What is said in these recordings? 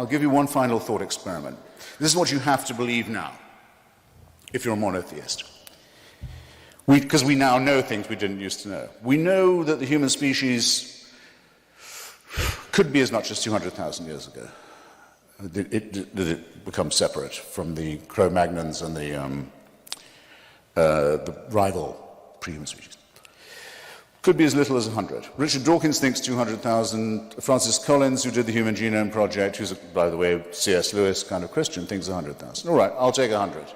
I'll give you one final thought experiment. This is what you have to believe now, if you're a monotheist. Because we now know things we didn't used to know. We know that the human species could be as much as 200,000 years ago. That it becomes separate from the Cro-Magnons and the rival pre-human species. Could be as little as 100. Richard Dawkins thinks 200,000. Francis Collins, who did the Human Genome Project, who's, by the way, C.S. Lewis kind of Christian, thinks 100,000. All right, I'll take 100.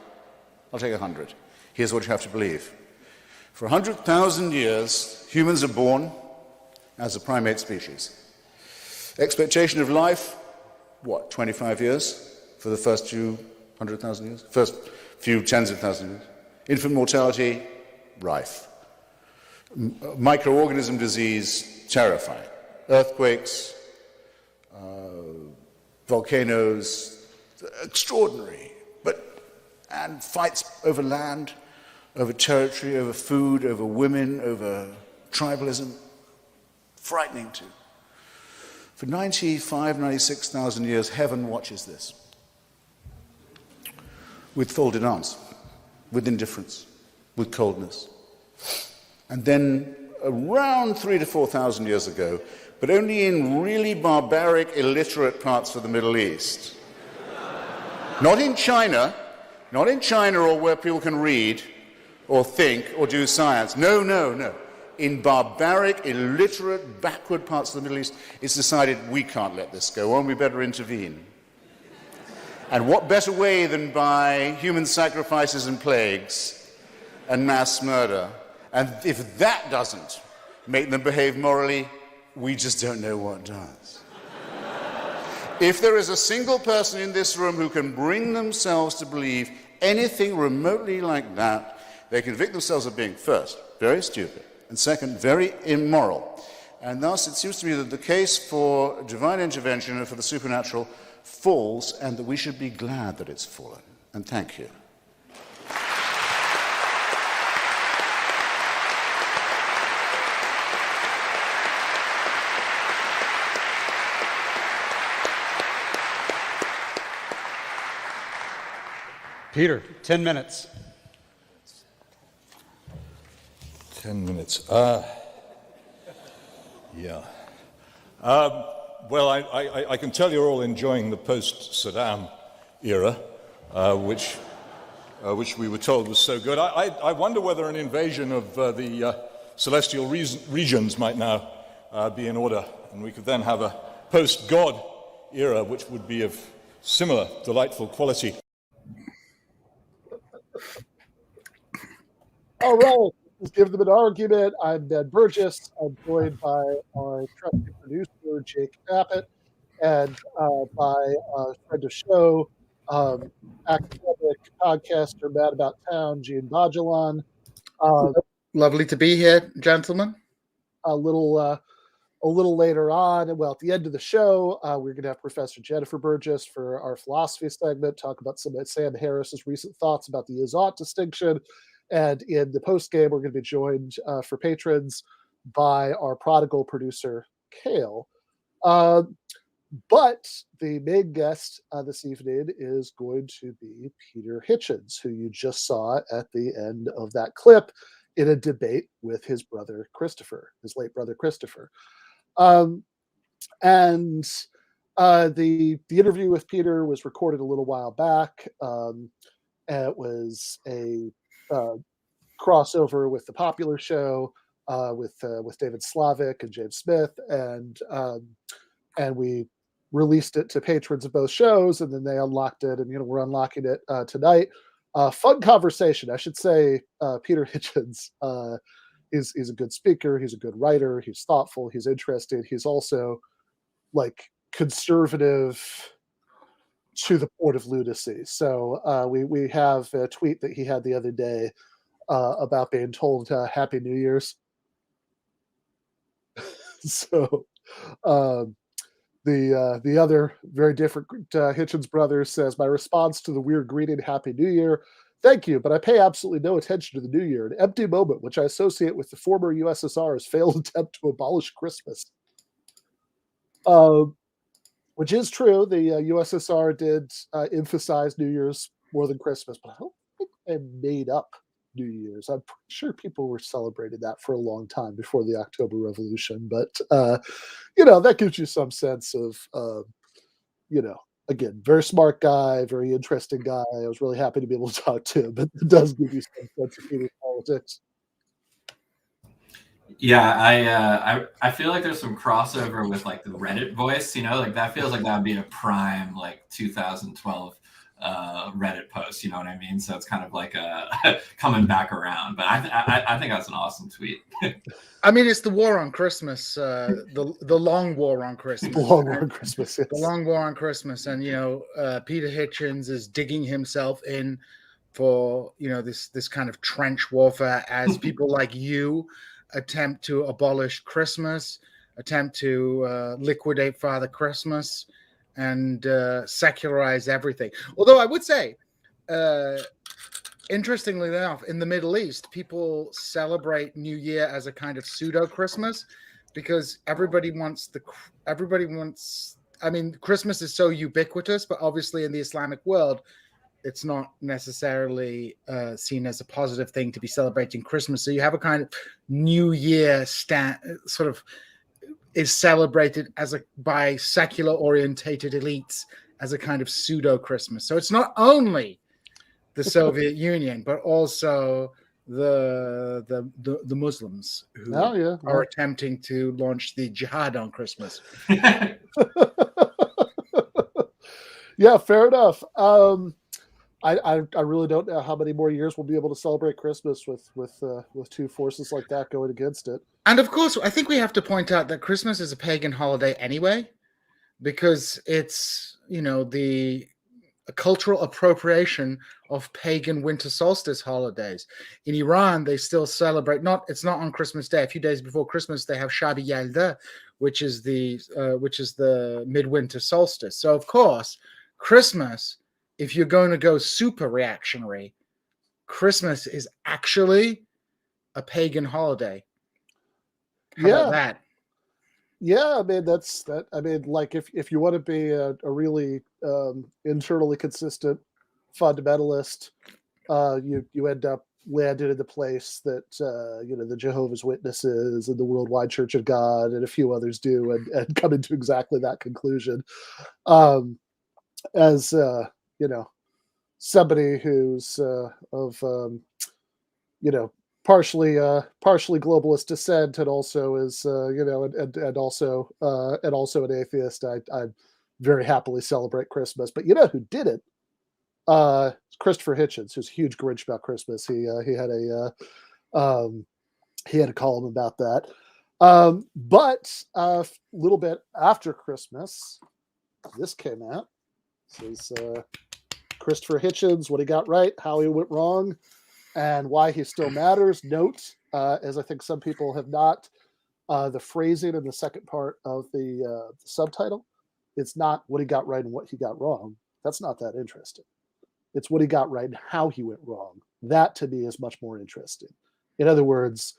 I'll take 100. Here's what you have to believe. For 100,000 years, humans are born as a primate species. Expectation of life, what, 25 years for the first few 100,000 years? First few tens of thousands of years. Infant mortality, rife. Microorganism disease, terrifying. Earthquakes, volcanoes, extraordinary. And fights over land, over territory, over food, over women, over tribalism. Frightening too. For 96,000 years, heaven watches this. With folded arms, with indifference, with coldness. And then around 3,000 to 4,000 years ago, but only in really barbaric, illiterate parts of the Middle East. Not in China or where people can read or think or do science. No. In barbaric, illiterate, backward parts of the Middle East, it's decided we can't let this go on, we better intervene. And what better way than by human sacrifices and plagues and mass murder? And if that doesn't make them behave morally, we just don't know what does. If there is a single person in this room who can bring themselves to believe anything remotely like that, they convict themselves of being, first, very stupid, and second, very immoral. And thus, it seems to me that the case for divine intervention and for the supernatural falls, and that we should be glad that it's fallen. And thank you. Peter, 10 minutes. 10 minutes. Yeah. Well, I can tell you're all enjoying the post-Saddam era, which we were told was so good. I wonder whether an invasion of the celestial regions might now be in order, and we could then have a post-God era, which would be of similar delightful quality. All right, let's give them an argument. I'm Ben Burgis. I'm joined by our trusted producer, Jake Abbott, and by a friend of show, academic podcaster, Mad About Town, Djene Bajalan. Lovely to be here, gentlemen. A little later on, well, at the end of the show, we're going to have Professor Jennifer Burgis for our philosophy segment, talk about some of Sam Harris's recent thoughts about the is-ought distinction. And in the post-game, we're going to be joined for patrons by our prodigal producer, Cale. But the main guest this evening is going to be Peter Hitchens, who you just saw at the end of that clip in a debate with his brother Christopher, his late brother Christopher. The interview with Peter was recorded a little while back. And it was a crossover with the popular show with David Slavic and James Smith, and we released it to patrons of both shows, and then they unlocked it, and we're unlocking it tonight. Fun conversation, I should say. Peter Hitchens is a good speaker. He's a good writer. He's thoughtful. He's interested. He's also like conservative to the point of lunacy. So we have a tweet that he had the other day about being told Happy New Year's. So the other very different Hitchens brother says, my response to the weird greeting, Happy New Year. Thank you, but I pay absolutely no attention to the New Year, an empty moment which I associate with the former USSR's failed attempt to abolish Christmas. Which is true. The USSR did emphasize New Year's more than Christmas, but I don't think they made up New Year's. I'm pretty sure people were celebrating that for a long time before the October Revolution. But, that gives you some sense of, again, very smart guy, very interesting guy. I was really happy to be able to talk to him, but it does give you some sense of Peter's politics. Yeah, I feel like there's some crossover with like the Reddit voice, like that feels like that would be a prime like 2012 Reddit post, you know what I mean? So it's kind of like coming back around. But I think that's an awesome tweet. I mean, it's the war on Christmas, the long war on Christmas. The long war on Christmas, yes. The long war on Christmas, and Peter Hitchens is digging himself in for this kind of trench warfare as people like you attempt to abolish Christmas, attempt to liquidate Father Christmas, and secularize everything. Although I would say, interestingly enough, in the Middle East, people celebrate New Year as a kind of pseudo Christmas because everybody wants. I mean, Christmas is so ubiquitous, but obviously in the Islamic world, it's not necessarily seen as a positive thing to be celebrating Christmas. So you have a kind of New Year sort of is celebrated by secular orientated elites as a kind of pseudo Christmas. So it's not only the Soviet Union, but also the Muslims who are attempting to launch the jihad on Christmas. Yeah, fair enough. I really don't know how many more years we'll be able to celebrate Christmas with two forces like that going against it. And of course, I think we have to point out that Christmas is a pagan holiday anyway, because it's the cultural appropriation of pagan winter solstice holidays. In Iran, they still celebrate it's not on Christmas Day. A few days before Christmas, they have Shab-i Yalda, which is the midwinter solstice. So of course, Christmas, if you're going to go super reactionary, Christmas is actually a pagan holiday. How about that? Yeah, I mean that's that. I mean, like if you want to be a really internally consistent fundamentalist, you end up landed in the place that the Jehovah's Witnesses and the Worldwide Church of God and a few others do, and come into exactly that conclusion. As somebody who's partially globalist descent, and also is and also an atheist, I very happily celebrate Christmas. But who did it? Christopher Hitchens, who's a huge Grinch about Christmas. He had a column about that. But a little bit after Christmas, this came out. This is Christopher Hitchens, what he got right, how he went wrong, and why he still matters. Note, as I think some people have not, the phrasing in the second part of the subtitle, it's not what he got right and what he got wrong. That's not that interesting. It's what he got right and how he went wrong. That, to me, is much more interesting. In other words,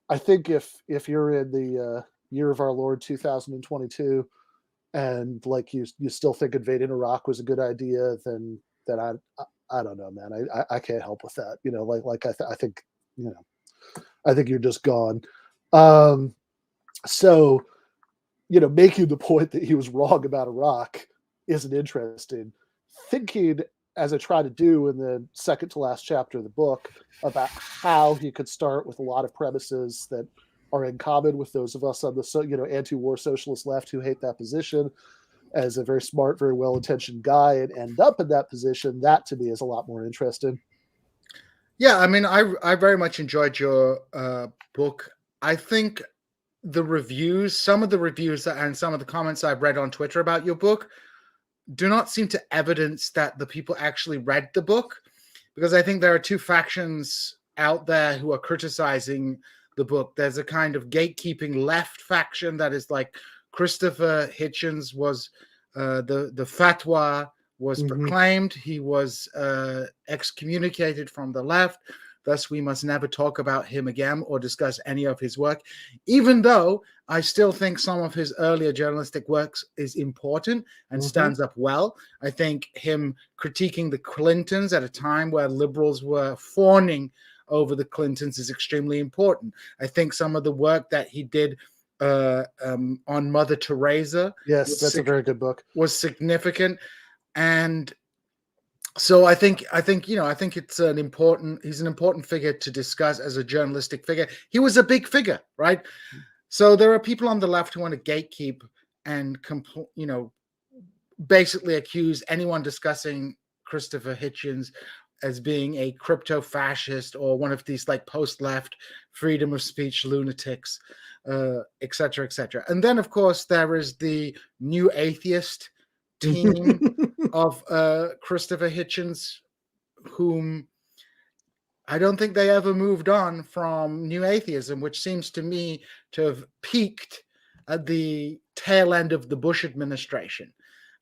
I think if you're in the year of our Lord 2022, and like you still think invading Iraq was a good idea, then I don't know, man. I can't help with that. I think you're just gone. So making the point that he was wrong about Iraq isn't interesting. Thinking, as I try to do in the second to last chapter of the book, about how he could start with a lot of premises that are in common with those of us on the anti-war socialist left who hate that position, as a very smart, very well-intentioned guy, and end up in that position, that to me is a lot more interesting. Yeah, I mean, I very much enjoyed your book. I think some of the reviews and some of the comments I've read on Twitter about your book do not seem to evidence that the people actually read the book, because I think there are two factions out there who are criticizing the book. There's a kind of gatekeeping left faction that is like, Christopher Hitchens was the fatwa was proclaimed. He was excommunicated from the left. Thus, we must never talk about him again or discuss any of his work, even though I still think some of his earlier journalistic works is important and stands up well. I think him critiquing the Clintons at a time where liberals were fawning over the Clintons is extremely important. I think some of the work that he did on Mother Teresa, yes, that's a very good book, was significant. And so I think it's an important, he's an important figure to discuss as a journalistic figure. He was a big figure, right? So there are people on the left who want to gatekeep and basically accuse anyone discussing Christopher Hitchens as being a crypto fascist or one of these like post-left freedom of speech lunatics, et cetera, et cetera. And then of course there is the new atheist team of Christopher Hitchens, whom I don't think they ever moved on from new atheism, which seems to me to have peaked at the tail end of the Bush administration.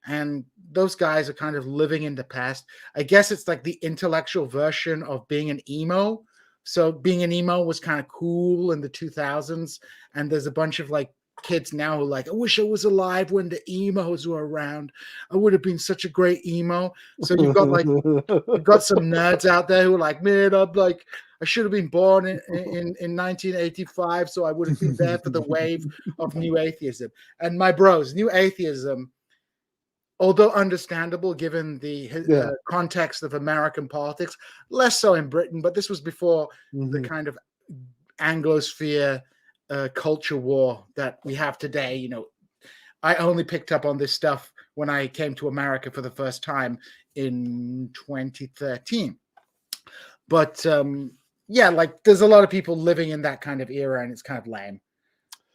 And those guys are kind of living in the past. I guess it's like the intellectual version of being an emo. So being an emo was kind of cool in the 2000s. And there's a bunch of like kids now who are like, I wish I was alive when the emos were around. I would have been such a great emo. So you've got like, you've got some nerds out there who are like, man, I should have been born in 1985, so I would have been there for the wave of new atheism. And my bros, new atheism, although understandable given the context of American politics, less so in Britain, but this was before the kind of Anglosphere culture war that we have today. You know, I only picked up on this stuff when I came to America for the first time in 2013. But yeah, like there's a lot of people living in that kind of era, and it's kind of lame.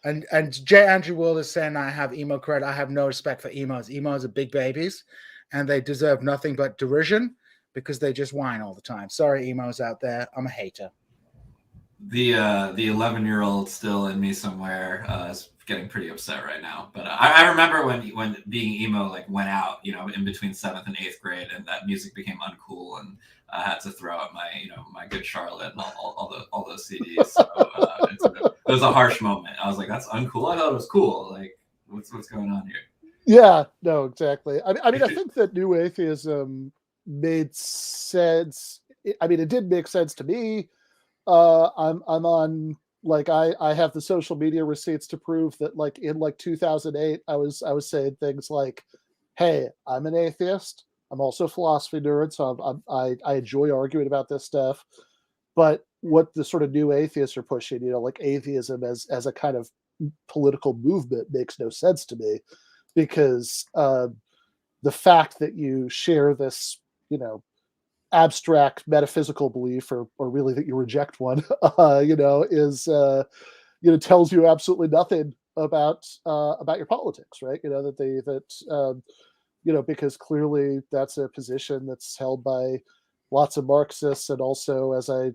And J. Andrew Will is saying I have emo cred. I have no respect for emos. Emos are big babies, and they deserve nothing but derision because they just whine all the time. Sorry, emos out there. I'm a hater. The 11-year-old still in me somewhere is getting pretty upset right now. But I remember when being emo like went out, you know, in between 7th and 8th grade, and that music became uncool, and I had to throw out my Good Charlotte and all those CDs. So it was a harsh moment. I was like, that's uncool. I thought it was cool. Like, what's going on here? Yeah, no, exactly. I mean, I think that new atheism made sense. I mean, it did make sense to me. I'm on, like, I have the social media receipts to prove that, like, in like 2008, I was saying things like, hey, I'm an atheist. I'm also a philosophy nerd, so I enjoy arguing about this stuff. But what the sort of new atheists are pushing, you know, like atheism as a kind of political movement makes no sense to me, because the fact that you share this, you know, abstract metaphysical belief, or really that you reject one, you know, is you know, tells you absolutely nothing about your politics, right? You know, that you know, because clearly that's a position that's held by lots of Marxists, and also, as I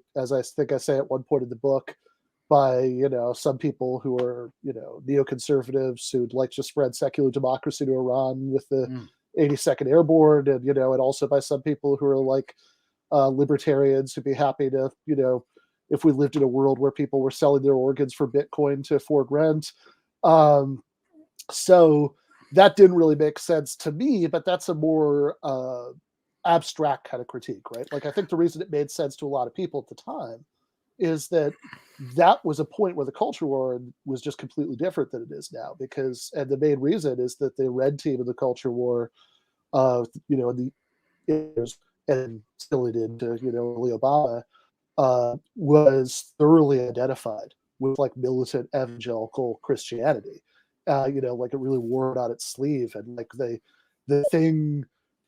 think I say at one point in the book, by, you know, some people who are, you know, neoconservatives who'd like to spread secular democracy to Iran with the 82nd Airborne, and, you know, and also by some people who are like libertarians who'd be happy to, you know, if we lived in a world where people were selling their organs for Bitcoin to afford rent. So that didn't really make sense to me, but that's a more abstract kind of critique, right? Like, I think the reason it made sense to a lot of people at the time is that that was a point where the culture war was just completely different than it is now, because, and the main reason is that the red team of the culture war, you know, in the years, and still it into, you know, early Obama, was thoroughly identified with like militant evangelical Christianity. You know, like it really wore it on its sleeve, and like the thing,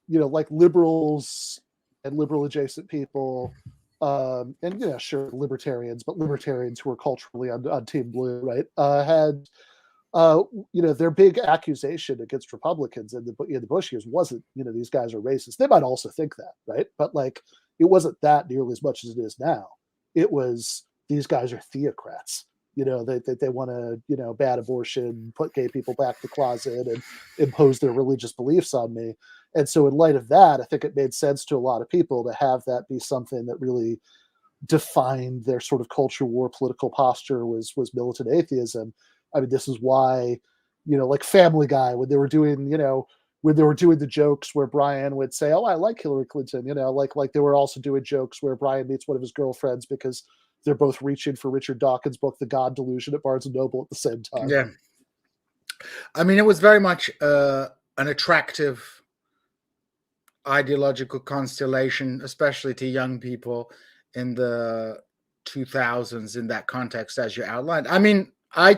you know, like liberals and liberal adjacent people, and, you know, sure, libertarians, but libertarians who are culturally on Team Blue, right, had, you know, their big accusation against Republicans in the Bush years wasn't, you know, these guys are racist. They might also think that, right? But like, it wasn't that nearly as much as it is now. It was, these guys are theocrats. You know, they want to, you know, ban abortion, put gay people back in the closet, and impose their religious beliefs on me. And so in light of that, I think it made sense to a lot of people to have that be something that really defined their sort of culture war political posture was militant atheism. I mean, this is why, like Family Guy, when they were doing, when they were doing the jokes where Brian would say, "Oh, I like Hillary Clinton," like they were also doing jokes where Brian meets one of his girlfriends because they're both reaching for Richard Dawkins' book, The God Delusion, at Barnes and Noble at the same time. Yeah. I mean, it was very much an attractive ideological constellation, especially to young people in the 2000s in that context, as you outlined. I mean, I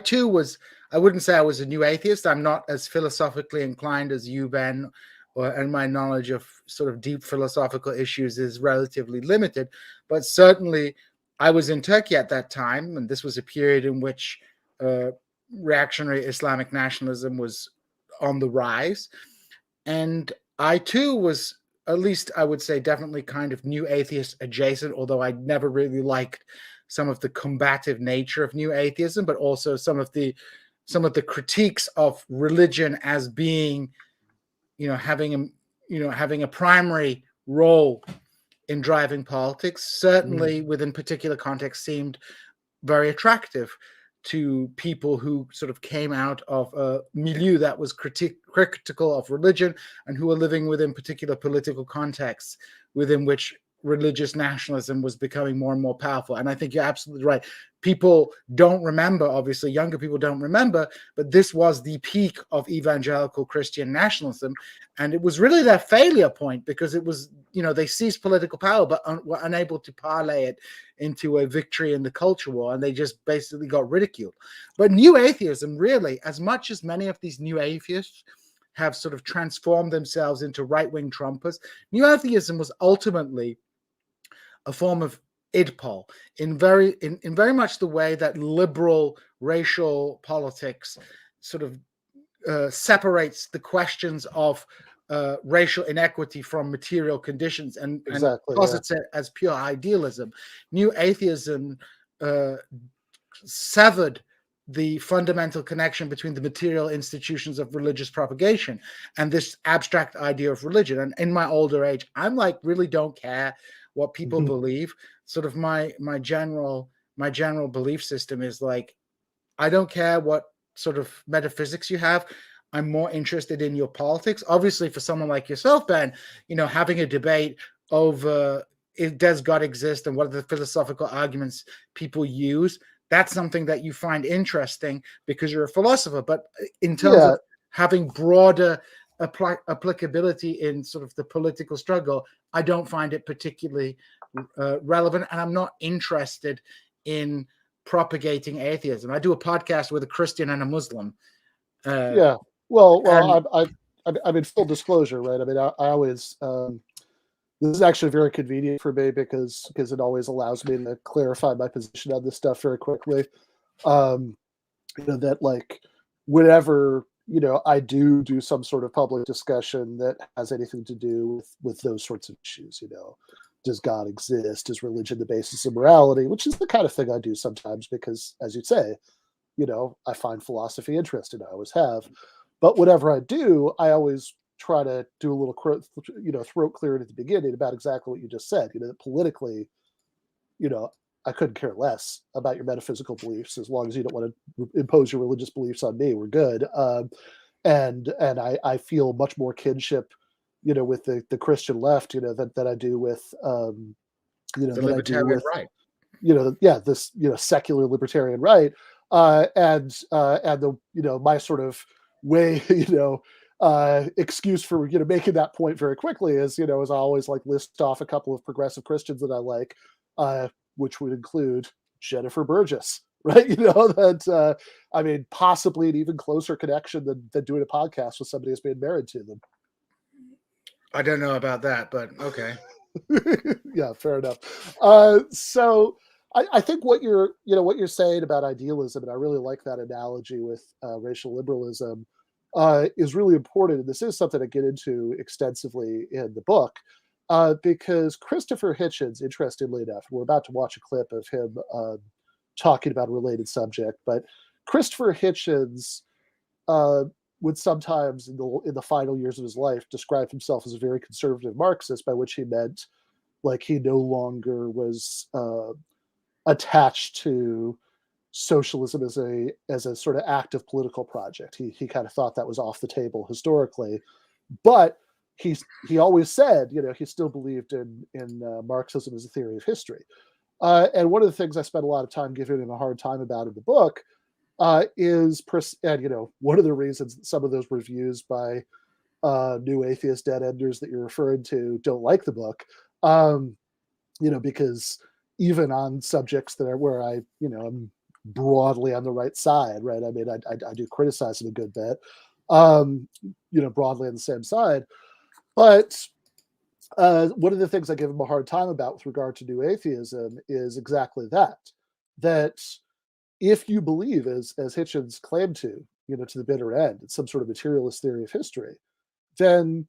wouldn't say I was a new atheist. I'm not as philosophically inclined as you, Ben, and my knowledge of sort of deep philosophical issues is relatively limited. But certainly I was in Turkey at that time, and this was a period in which reactionary Islamic nationalism was on the rise. And I too was, at least I would say, definitely kind of new atheist adjacent, although I never really liked some of the combative nature of new atheism, but also some of the critiques of religion as being, having a primary role in driving politics, certainly within particular contexts seemed very attractive to people who sort of came out of a milieu that was critical of religion and who were living within particular political contexts within which religious nationalism was becoming more and more powerful. And I think you're absolutely right. People don't remember, obviously, younger people don't remember, but this was the peak of evangelical Christian nationalism. And it was really their failure point, because it was, they seized political power, but were unable to parlay it into a victory in the culture war. And they just basically got ridiculed. But new atheism, really, as much as many of these new atheists have sort of transformed themselves into right-wing Trumpers, new atheism was ultimately a form of idpol in very much the way that liberal racial politics sort of separates the questions of racial inequity from material conditions and posits it as pure idealism. New atheism severed the fundamental connection between the material institutions of religious propagation and this abstract idea of religion. And in my older age, I'm like, really don't care what people believe. Sort of my general belief system is like, I don't care what sort of metaphysics you have. I'm more interested in your politics. Obviously, for someone like yourself, Ben, having a debate over does God exist and what are the philosophical arguments people use, that's something that you find interesting because you're a philosopher. But in terms of having broader applicability in sort of the political struggle, I don't find it particularly relevant, and I'm not interested in propagating atheism. I do a podcast with a Christian and a Muslim. I'm in full disclosure, right? I mean, I always this is actually very convenient for me because it always allows me to clarify my position on this stuff very quickly. That like whenever I do some sort of public discussion that has anything to do with those sorts of issues. Does God exist? Is religion the basis of morality? Which is the kind of thing I do sometimes because, as you say, I find philosophy interesting. I always have. But whatever I do, I always try to do a little, throat clearing at the beginning about exactly what you just said. That politically, I couldn't care less about your metaphysical beliefs as long as you don't want to impose your religious beliefs on me. We're good. And I feel much more kinship, with the Christian left, that I do with, the libertarian right. This secular libertarian right, and the my sort of way, excuse for making that point very quickly is is I always like list off a couple of progressive Christians that I like, which would include Jennifer Burgis, right? That I mean, possibly an even closer connection than doing a podcast with somebody who's been married to them. I don't know about that, but okay. Yeah, fair enough. So I think what you're saying about idealism, and I really like that analogy with racial liberalism, is really important. And this is something I get into extensively in the book, because Christopher Hitchens, interestingly enough, we're about to watch a clip of him talking about a related subject, but Christopher Hitchens would sometimes in the final years of his life describe himself as a very conservative Marxist, by which he meant Like he no longer was attached to socialism as a sort of active political project. He kind of thought that was off the table historically, but he always said, he still believed in Marxism as a theory of history. And one of the things I spent a lot of time giving him a hard time about in the book is, and one of the reasons that some of those reviews by new atheist dead enders that you're referring to don't like the book, because even on subjects that are where I'm broadly on the right side, right? I mean, I do criticize him a good bit, broadly on the same side. But one of the things I give him a hard time about with regard to new atheism is exactly that if you believe, as Hitchens claimed to the bitter end, it's some sort of materialist theory of history, then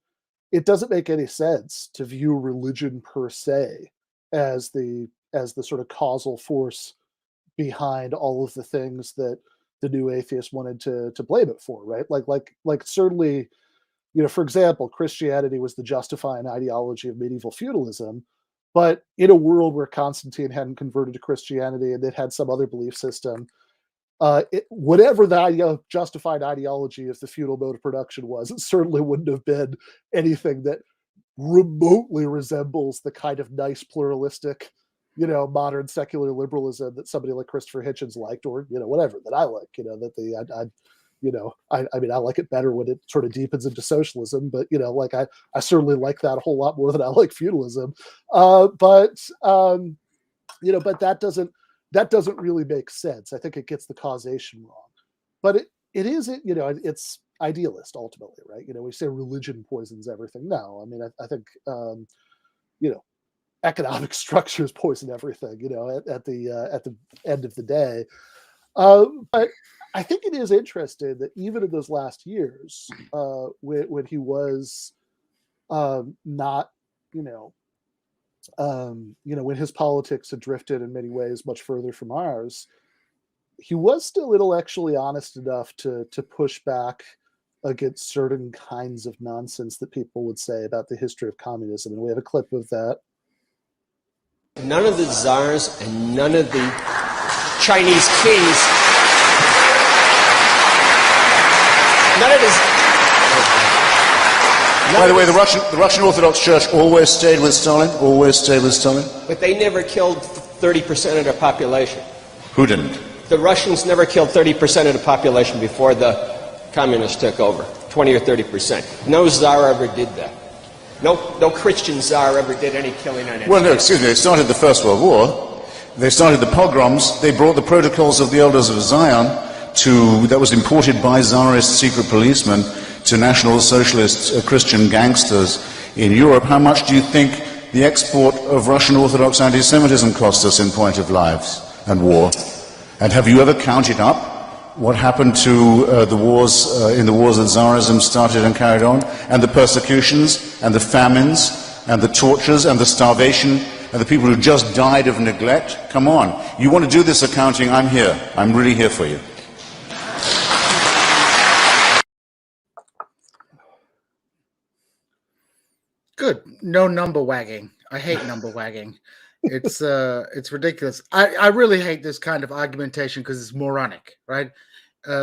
it doesn't make any sense to view religion per se as the sort of causal force behind all of the things that the new atheist wanted to blame it for, right? Like certainly, for example, Christianity was the justifying ideology of medieval feudalism, but in a world where Constantine hadn't converted to Christianity and it had some other belief system, whatever the justified ideology of the feudal mode of production was, it certainly wouldn't have been anything that remotely resembles the kind of nice pluralistic, modern secular liberalism that somebody like Christopher Hitchens liked, or whatever that I like. I like it better when it sort of deepens into socialism, but I certainly like that a whole lot more than I like feudalism. But that doesn't really make sense. I think it gets the causation wrong. But it's idealist ultimately, right? We say religion poisons everything. No, I mean, I think economic structures poison everything. At the end of the day. But I think it is interesting that even in those last years, when he was not, when his politics had drifted in many ways much further from ours, he was still intellectually honest enough to push back against certain kinds of nonsense that people would say about the history of communism. And we have a clip of that. None of the czars and none of the Chinese kings, none of this. By the way, the Russian Orthodox Church always stayed with Stalin. Always stayed with Stalin. But they never killed 30% of their population. Who didn't? The Russians never killed 30% of the population before the communists took over. 20 or 30%. No czar ever did that. No Christian czar ever did any killing on anyone. Well, no, excuse me. They started the First World War. They started the pogroms. They brought the protocols of the Elders of Zion that was imported by Tsarist secret policemen to National Socialist Christian gangsters in Europe. How much do you think the export of Russian Orthodox anti-Semitism cost us in point of lives and war? And have you ever counted up what happened to the wars that Tsarism started and carried on, and the persecutions, and the famines, and the tortures, and the starvation, and the people who just died of neglect? Come on. You want to do this accounting? I'm here. I'm really here for you. Good. No number wagging. I hate number wagging. It's ridiculous. I really hate this kind of argumentation because it's moronic, right?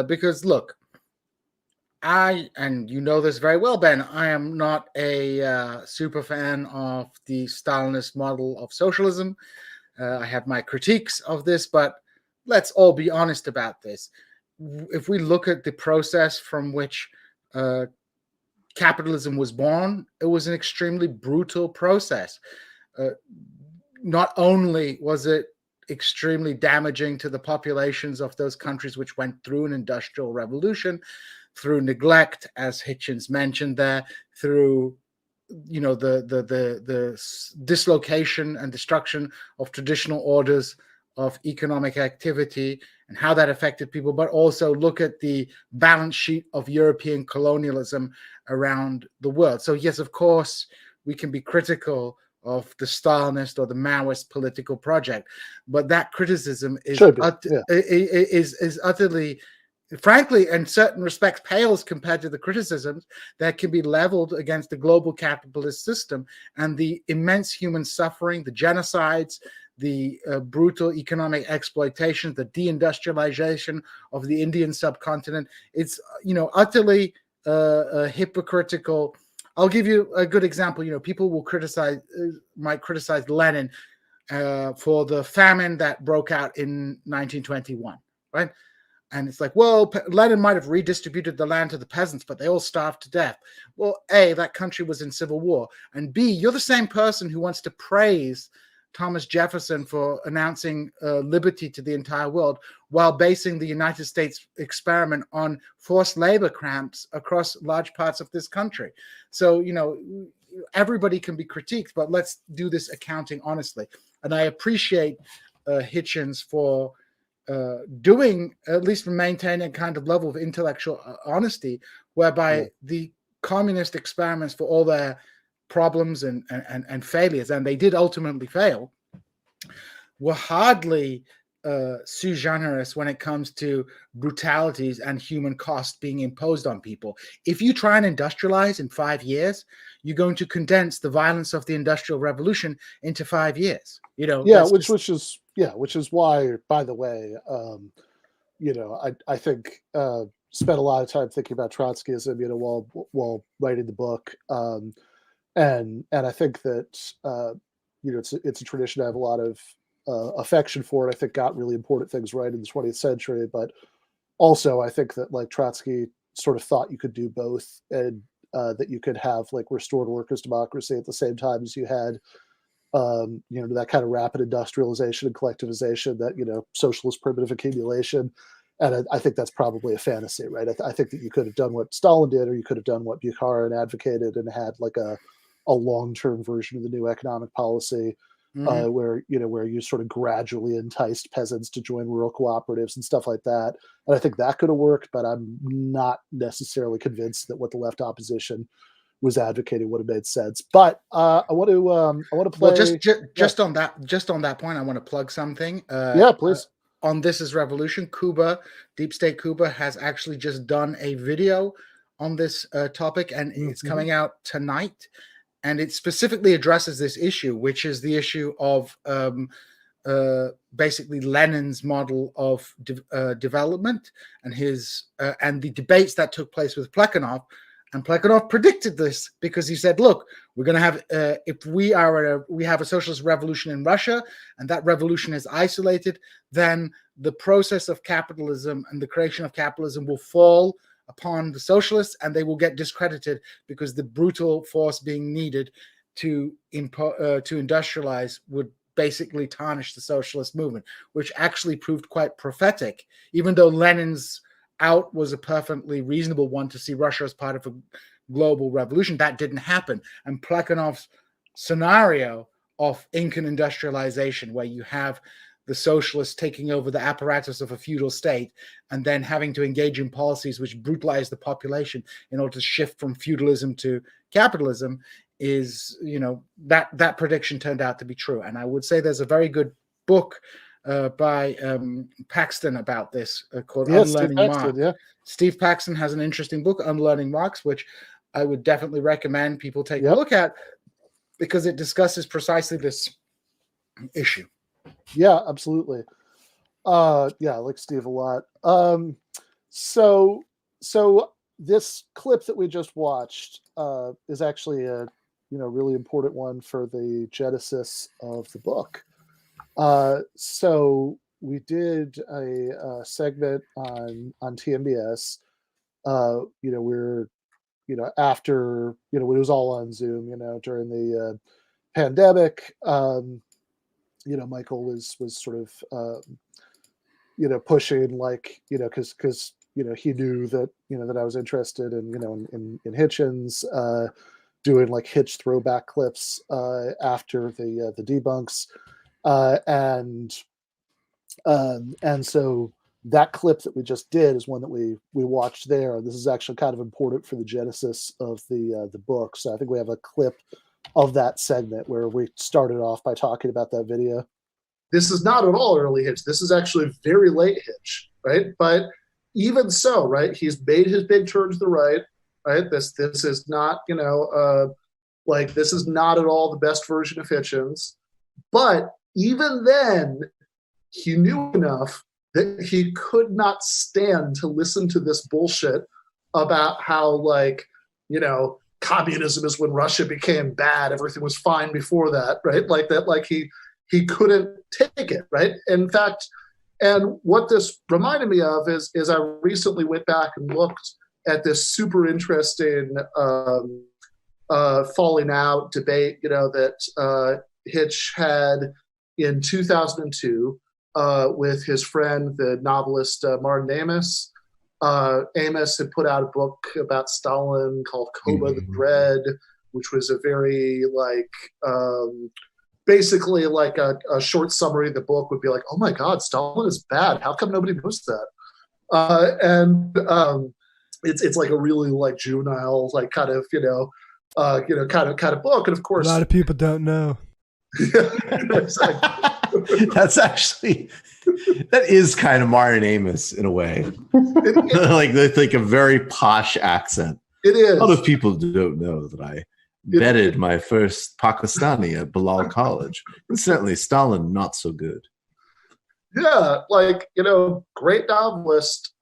Because look, and you know this very well, Ben, I am not a super fan of the Stalinist model of socialism. I have my critiques of this, but let's all be honest about this. If we look at the process from which capitalism was born, it was an extremely brutal process. Not only was it extremely damaging to the populations of those countries which went through an industrial revolution, through neglect, as Hitchens mentioned there, through the dislocation and destruction of traditional orders of economic activity and how that affected people, but also look at the balance sheet of European colonialism around the world. So yes, of course, we can be critical of the Stalinist or the Maoist political project, but that criticism is utterly frankly, in certain respects, pales compared to the criticisms that can be leveled against the global capitalist system and the immense human suffering, the genocides, the brutal economic exploitation, the deindustrialization of the Indian subcontinent. It's, utterly hypocritical. I'll give you a good example. People will might criticize Lenin for the famine that broke out in 1921, right? And it's like, well, Lenin might have redistributed the land to the peasants, but they all starved to death. Well, A, that country was in civil war. And B, you're the same person who wants to praise Thomas Jefferson for announcing liberty to the entire world while basing the United States experiment on forced labor camps across large parts of this country. So, everybody can be critiqued, but let's do this accounting honestly. And I appreciate Hitchens for doing, at least maintaining a kind of level of intellectual honesty, whereby the communist experiments, for all their problems and failures, and they did ultimately fail, were hardly sui generis when it comes to brutalities and human cost being imposed on people. If you try and industrialize in 5 years, you're going to condense the violence of the Industrial Revolution into 5 years. Which is why, by the way, I think spent a lot of time thinking about Trotskyism, while writing the book, and I think that it's a tradition I have a lot of affection for, and I think got really important things right in the 20th century. But also, I think that like Trotsky sort of thought you could do both, and that you could have like restored workers' democracy at the same time as you had that kind of rapid industrialization and collectivization, that, socialist primitive accumulation. And I think that's probably a fantasy, right? I think that you could have done what Stalin did, or you could have done what Bukharin advocated and had like a long-term version of the new economic policy, where you sort of gradually enticed peasants to join rural cooperatives and stuff like that. And I think that could have worked, but I'm not necessarily convinced that what the left opposition was advocating would have made sense. But I want to play. Well, just on that point, I want to plug something. Please. On This Is Revolution, Cuba, Deep State Cuba has actually just done a video on this topic, and it's coming out tonight. And it specifically addresses this issue, which is the issue of basically Lenin's model of development and his and the debates that took place with Plekhanov. And Plekhanov predicted this because he said, "Look, we're going to have if we have a socialist revolution in Russia, and that revolution is isolated, then the process of capitalism and the creation of capitalism will fall upon the socialists, and they will get discredited because the brutal force being needed to industrialize would basically tarnish the socialist movement," which actually proved quite prophetic, even though Lenin's out was a perfectly reasonable one to see Russia as part of a global revolution. That didn't happen. And Plekhanov's scenario of Incan industrialization, where you have the socialists taking over the apparatus of a feudal state and then having to engage in policies which brutalize the population in order to shift from feudalism to capitalism, is, that prediction turned out to be true. And I would say there's a very good book by Paxton about this called Unlearning Marx. Steve Paxton has an interesting book, Unlearning Marx, which I would definitely recommend people take a look at, because it discusses precisely this issue. Yeah, absolutely. I like Steve a lot. So this clip that we just watched is actually a really important one for the genesis of the book. So we did a segment on TMBS. We're after when it was all on Zoom, during the pandemic. Michael was sort of pushing, like, because he knew that that I was interested in Hitchens, doing like Hitch throwback clips after the debunks. And so that clip that we just did is one that we watched there. This is actually kind of important for the genesis of the book. So I think we have a clip of that segment where we started off by talking about that video. This is not at all early Hitch. This is actually very late Hitch, right? But even so, right, he's made his big turn to the right, right? This is not, this is not at all the best version of Hitchens. But even then, he knew enough that he could not stand to listen to this bullshit about how, communism is when Russia became bad. Everything was fine before that, right? He couldn't take it, right? In fact, and what this reminded me of is I recently went back and looked at this super interesting falling out debate, that Hitch had in 2002 with his friend, the novelist Martin Amis. Amos had put out a book about Stalin called Koba the Dread, which was a very basically like a short summary of the book would be like, oh my God, Stalin is bad. How come nobody knows that? It's like a really like juvenile, like kind of book. And of course, a lot of people don't know. That's actually, that is kind of Martin Amis in a way. like a very posh accent. It is. A lot of people don't know that I vetted my first Pakistani at Bilal College. Incidentally, Stalin, not so good. Yeah, great novelist,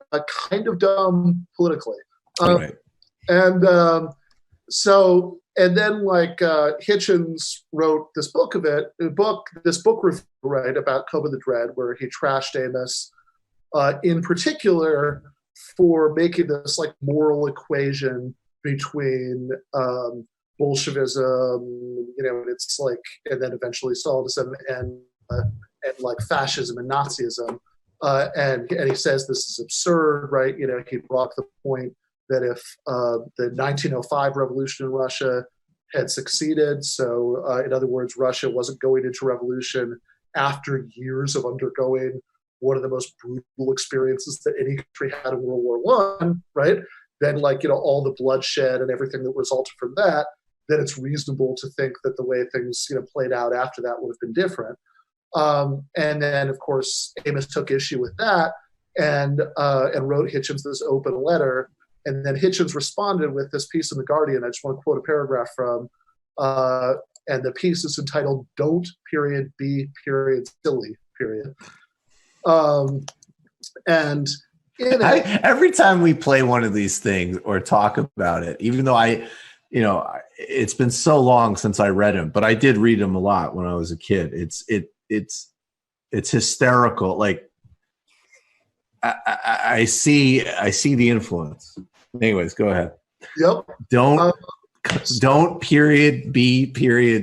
kind of dumb politically. Right. And and then Hitchens wrote this book review, right, about Koba the Dread, where he trashed Amos, in particular for making this moral equation between Bolshevism, and it's and then eventually Stalinism and fascism and Nazism, and he says this is absurd, right? He brought the point that if the 1905 revolution in Russia had succeeded, so in other words, Russia wasn't going into revolution after years of undergoing one of the most brutal experiences that any country had in World War I, right? Then all the bloodshed and everything that resulted from that, then it's reasonable to think that the way things played out after that would have been different. And then of course Amos took issue with that and wrote Hitchens this open letter. And then Hitchens responded with this piece in The Guardian. I just want to quote a paragraph from, and the piece is entitled "Don't Be Silly." And every time we play one of these things or talk about it, even though it's been so long since I read him, but I did read him a lot when I was a kid. It's hysterical. I see the influence. Anyways, go ahead. Yep. Don't be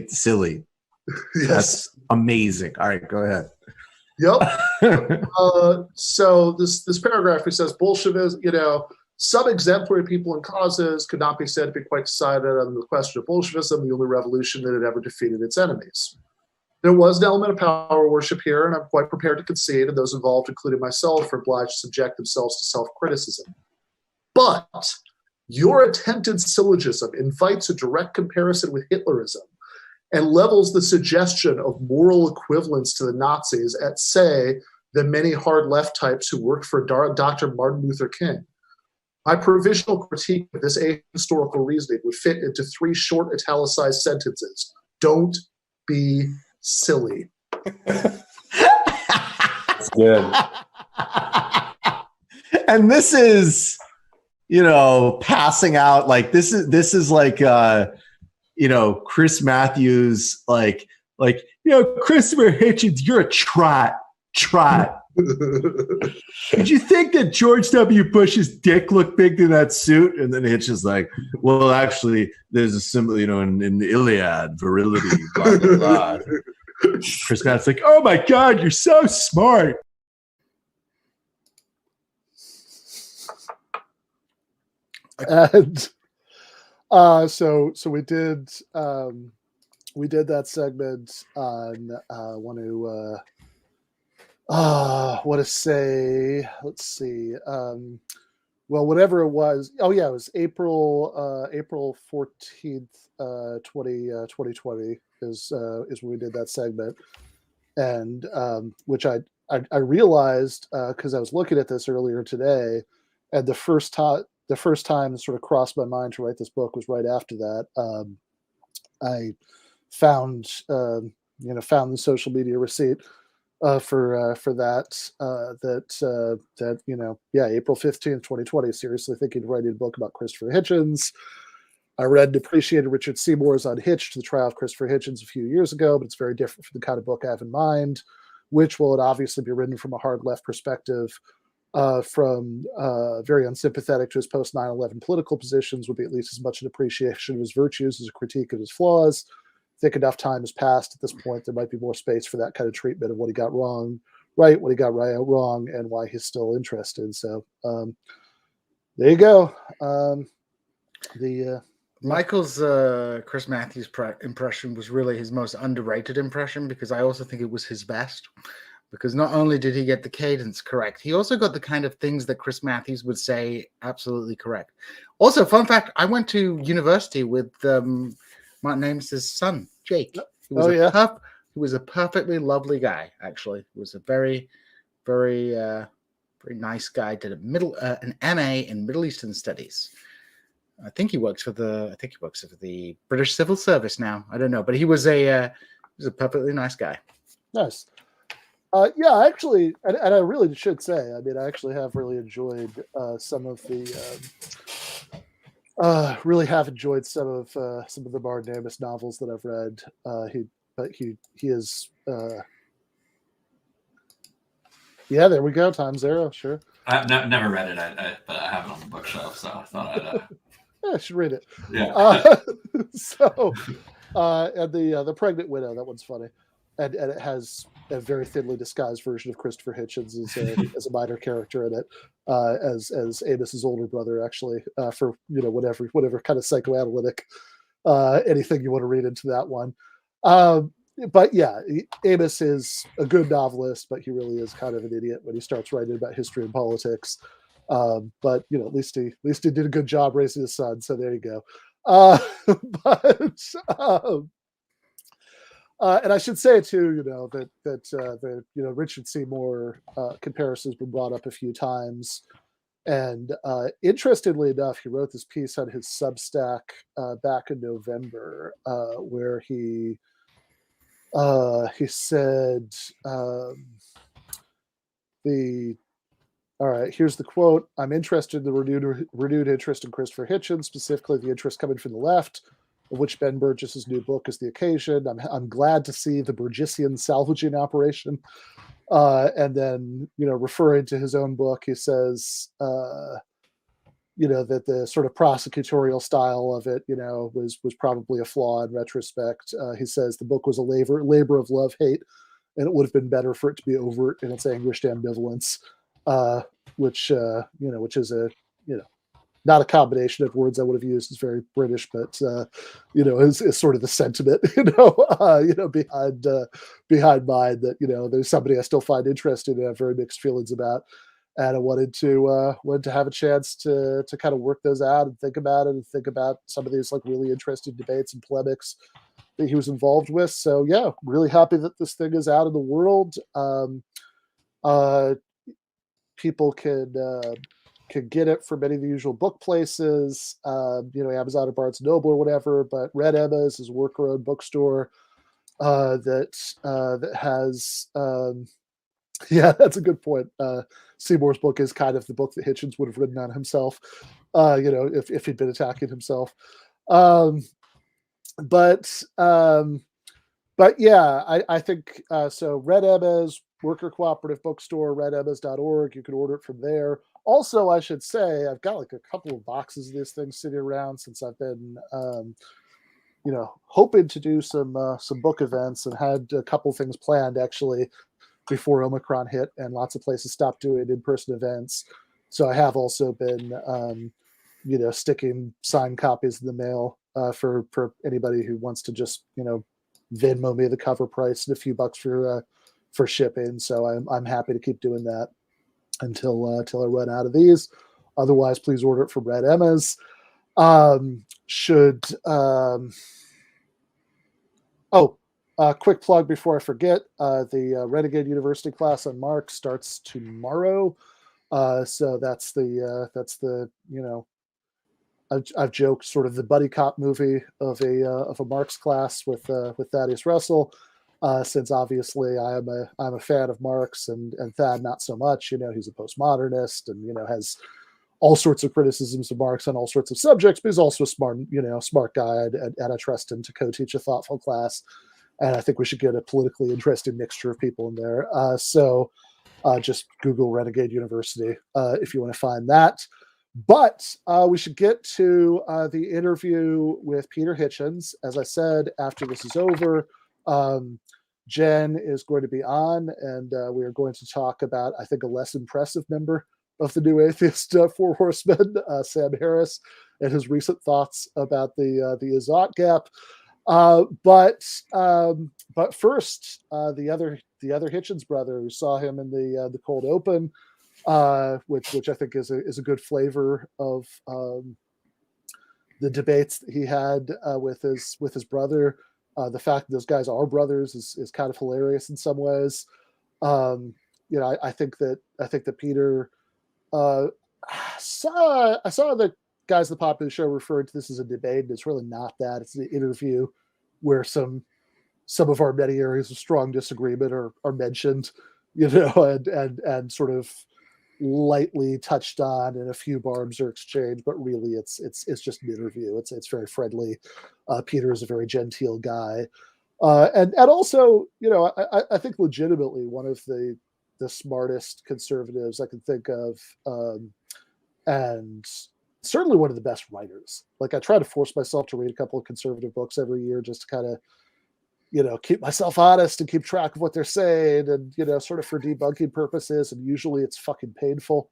silly. Yes. That's amazing. All right, go ahead. Yep. So this paragraph, he says, Bolshevism, some exemplary people and causes could not be said to be quite decided on the question of Bolshevism, the only revolution that had ever defeated its enemies. There was an element of power worship here, and I'm quite prepared to concede, and those involved, including myself, are obliged to subject themselves to self-criticism. But your attempted syllogism invites a direct comparison with Hitlerism and levels the suggestion of moral equivalence to the Nazis at, say, the many hard left types who worked for Dr. Martin Luther King. My provisional critique of this ahistorical reasoning would fit into 3 short italicized sentences. Don't be silly. That's good. And this is, passing out this is Chris Matthews, Christopher Hitchens, you're a trot. Did you think that George W. Bush's dick looked big in that suit? And then Hitch is like, well, actually, there's a symbol, in the Iliad, virility, blah, blah, blah. Chris Matt's like, oh my God, you're so smart. And so we did that segment on what to say. Let's see. Well, whatever it was. Oh yeah, it was April 14th, 2020 is when we did that segment, and which I realized because I was looking at this earlier today And the first time it sort of crossed my mind to write this book was right after that. I found found the social media receipt for that April 15th, 2020. Seriously thinking of writing a book about Christopher Hitchens. I read and appreciated Richard Seymour's Unhitched, The Trial of Christopher Hitchens, a few years ago, but it's very different from the kind of book I have in mind, which will obviously be written from a hard left perspective, from very unsympathetic to his post 9/11 political positions, with at least as much an appreciation of his virtues as a critique of his flaws. I think enough time has passed at this point. There might be more space for that kind of treatment of what he got wrong, right, what he got right, wrong, and why he's still interested. So there you go. Michael's Chris Matthews impression was really his most underrated impression, because I also think it was his best. Because not only did he get the cadence correct, he also got the kind of things that Chris Matthews would say absolutely correct. Also, fun fact, I went to university with Martin Amos's son, Jake. He was a perfectly lovely guy, actually. He was a very, very, very nice guy. Did an MA in Middle Eastern Studies. I think he works for the British Civil Service now. I don't know, but he was a perfectly nice guy. Nice. Yeah, actually, and I really should say, I mean, I actually have really enjoyed some of the Martin Amis novels that I've read. He is there we go, Time Zero, sure. I've never read it, but I have it on the bookshelf, so I thought I'd. I should read it. Yeah. And the Pregnant Widow, that one's funny. And it has a very thinly disguised version of Christopher Hitchens as a minor character in it, as Amos's older brother, actually, for whatever kind of psychoanalytic anything you want to read into that one. But yeah, Amos is a good novelist, but he really is kind of an idiot when he starts writing about history and politics. But at least he did a good job raising his son. So there you go. And I should say too, that Richard Seymour comparison has been brought up a few times, and interestingly enough, he wrote this piece on his Substack back in November, where he said all right, here's the quote. I'm interested in the renewed interest in Christopher Hitchens, specifically the interest coming from the left, of which Ben Burgis's new book is the occasion. I'm glad to see the Burgisian salvaging operation. And then, referring to his own book, he says, that the sort of prosecutorial style of it, was probably a flaw in retrospect. He says the book was a labor of love, hate, and it would have been better for it to be overt in its anguished ambivalence, which is not a combination of words I would have used. It's very British, but is sort of the sentiment, behind mine, that there's somebody I still find interesting and have very mixed feelings about, and I wanted to have a chance to kind of work those out and think about it, and think about some of these like really interesting debates and polemics that he was involved with. So yeah, really happy that this thing is out in the world. People can get it from any of the usual book places, Amazon or Barnes & Noble or whatever, but Red Emma's is a worker-owned bookstore that has, that's a good point. Seymour's book is kind of the book that Hitchens would have written on himself, if he'd been attacking himself. But yeah, I think, so Red Emma's worker cooperative bookstore, redemmas.org. You can order it from there. Also, I should say, I've got like a couple of boxes of these things sitting around since I've been, hoping to do some book events, and had a couple things planned actually before Omicron hit and lots of places stopped doing in-person events. So I have also been, sticking signed copies in the mail for anybody who wants to just, Venmo me the cover price and a few bucks for shipping. So I'm happy to keep doing that until I run out of these. Otherwise, please order it from Red Emma's. Quick plug before I forget, the Renegade University class on Marx starts tomorrow. So that's the I've joked sort of the buddy cop movie of a Marx class with Thaddeus Russell, since obviously I'm a fan of Marx and Thad not so much. He's a postmodernist and has all sorts of criticisms of Marx on all sorts of subjects, but he's also a smart guy, and I trust him to co-teach a thoughtful class. And I think we should get a politically interested mixture of people in there. So just Google Renegade University if you want to find that. But we should get to the interview with Peter Hitchens. As I said, after this is over, Jen is going to be on, and we are going to talk about, I think, a less impressive member of the New Atheist Four Horsemen, Sam Harris, and his recent thoughts about the Azot gap. But first, the other Hitchens brother, who saw him in the cold open, which I think is a good flavor of the debates that he had with his brother. The fact that those guys are brothers is kind of hilarious in some ways. I think that Peter I saw the guys at the Popular Show referred to this as a debate, and it's really not that. It's an interview where some of our many areas of strong disagreement are mentioned, and sort of lightly touched on, and a few barbs are exchanged, but really it's just an interview. It's very friendly. Peter is a very genteel guy, and also I think legitimately one of the smartest conservatives I can think of, and certainly one of the best writers. Like, I try to force myself to read a couple of conservative books every year just to kind of keep myself honest and keep track of what they're saying, and sort of for debunking purposes, and usually it's fucking painful.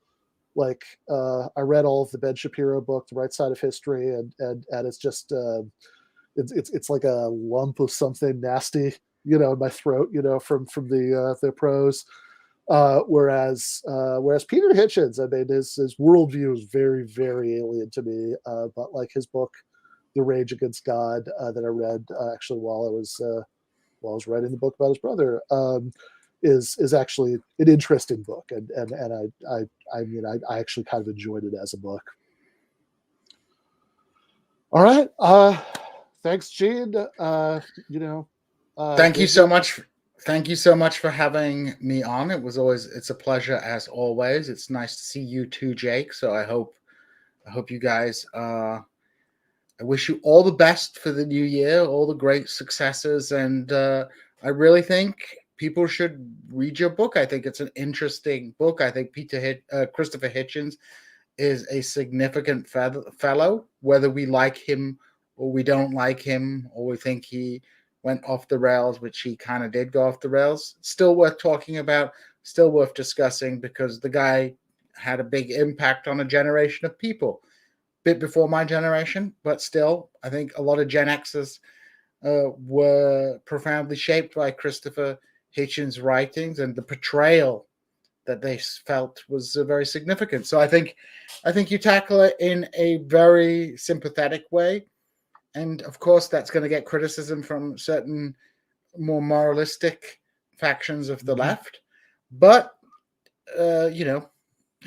Like, I read all of the Ben Shapiro book, The Right Side of History, and it's just it's like a lump of something nasty in my throat from the prose. Whereas Peter Hitchens, I mean, his worldview is very, very alien to me. But like his book, The Rage Against God, that I read actually while I was writing the book about his brother, is actually an interesting book, and I actually kind of enjoyed it as a book. All right, thanks, Djene. Thank you so much. Thank you so much for having me on. It's a pleasure as always. It's nice to see you too, Jake. So I hope you guys, I wish you all the best for the new year, all the great successes. And I really think people should read your book. I think it's an interesting book. I think Christopher Hitchens is a significant fellow, whether we like him or we don't like him, or we think he went off the rails, which he kind of did go off the rails. Still worth talking about, still worth discussing, because the guy had a big impact on a generation of people. Bit before my generation, but still, I think a lot of Gen Xers were profoundly shaped by Christopher Hitchens' writings, and the portrayal that they felt was very significant. So I think you tackle it in a very sympathetic way. And of course, that's going to get criticism from certain more moralistic factions of the left. But,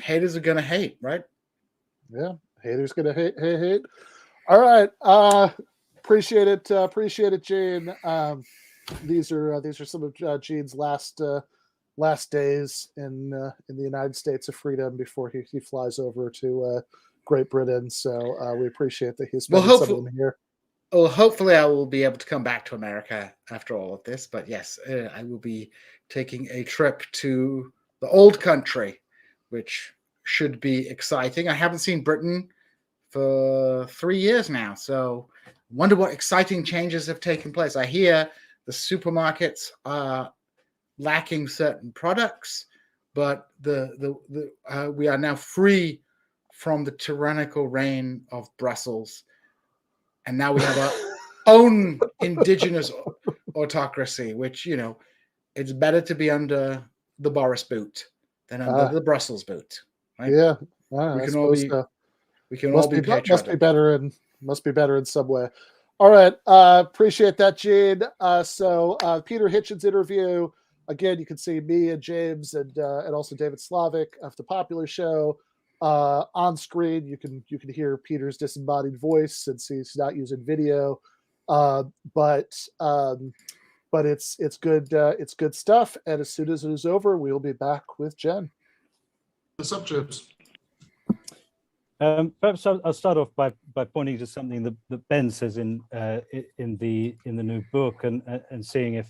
haters are going to hate, right? Yeah, haters going to hate. All right. Appreciate it, Djene. These are some of Gene's last days in the United States of freedom before he flies over to Great Britain. So we appreciate that he's spending some of them here. Well, hopefully I will be able to come back to America after all of this. But yes, I will be taking a trip to the old country, which should be exciting. I haven't seen Britain for 3 years now, so I wonder what exciting changes have taken place. I hear the supermarkets are lacking certain products, but we are now free from the tyrannical reign of Brussels. And now we have our own indigenous autocracy, which, it's better to be under the Boris boot than under the Brussels boot. Right? Yeah. We can all be must be better in some way. All right. Appreciate that, Djene. So Peter Hitchens interview, again, you can see me and James and also David Slavic of the Popular Show. On screen, you can hear Peter's disembodied voice since he's not using video. But it's good stuff. And as soon as it is over, we'll be back with Jen. What's up, James? Perhaps I'll start off by pointing to something that Ben says in the new book and seeing if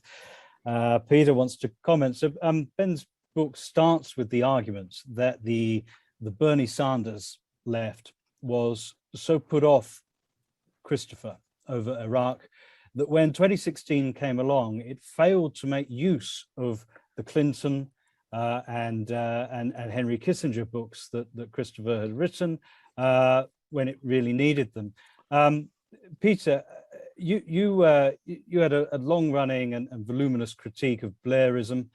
Peter wants to comment. So Ben's book starts with the argument that the Bernie Sanders left was so put off Christopher over Iraq that when 2016 came along, it failed to make use of the Clinton and Henry Kissinger books that Christopher had written when it really needed them. Peter, you had a long-running and voluminous critique of blairism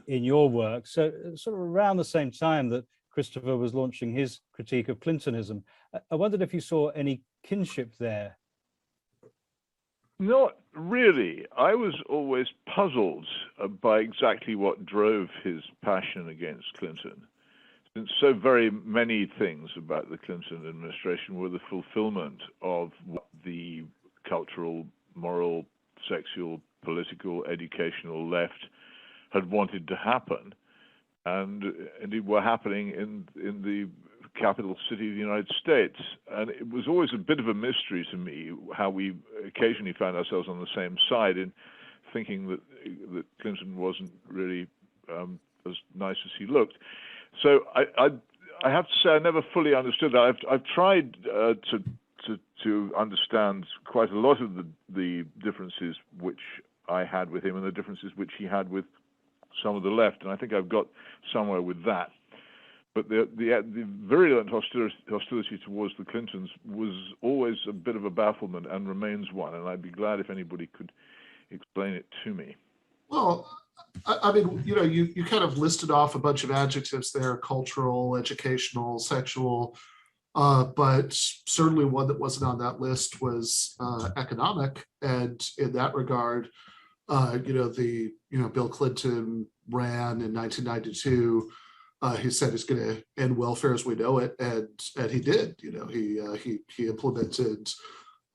in your work. So sort of around the same time that Christopher was launching his critique of Clintonism, I wondered if you saw any kinship there. Not really. I was always puzzled by exactly what drove his passion against Clinton, since so very many things about the Clinton administration were the fulfillment of what the cultural, moral, sexual, political, educational left had wanted to happen, and indeed were happening in the capital city of the United States. And it was always a bit of a mystery to me how we occasionally found ourselves on the same side in thinking that Clinton wasn't really as nice as he looked. So I have to say I never fully understood that. I've tried to understand quite a lot of the differences which I had with him and the differences which he had with some of the left, and I think I've got somewhere with that. But the virulent hostility towards the Clintons was always a bit of a bafflement and remains one, and I'd be glad if anybody could explain it to me. Well, I mean, you kind of listed off a bunch of adjectives there: cultural, educational, sexual, but certainly one that wasn't on that list was economic. And in that regard, Bill Clinton ran in 1992. He said he's going to end welfare as we know it, and he did. He implemented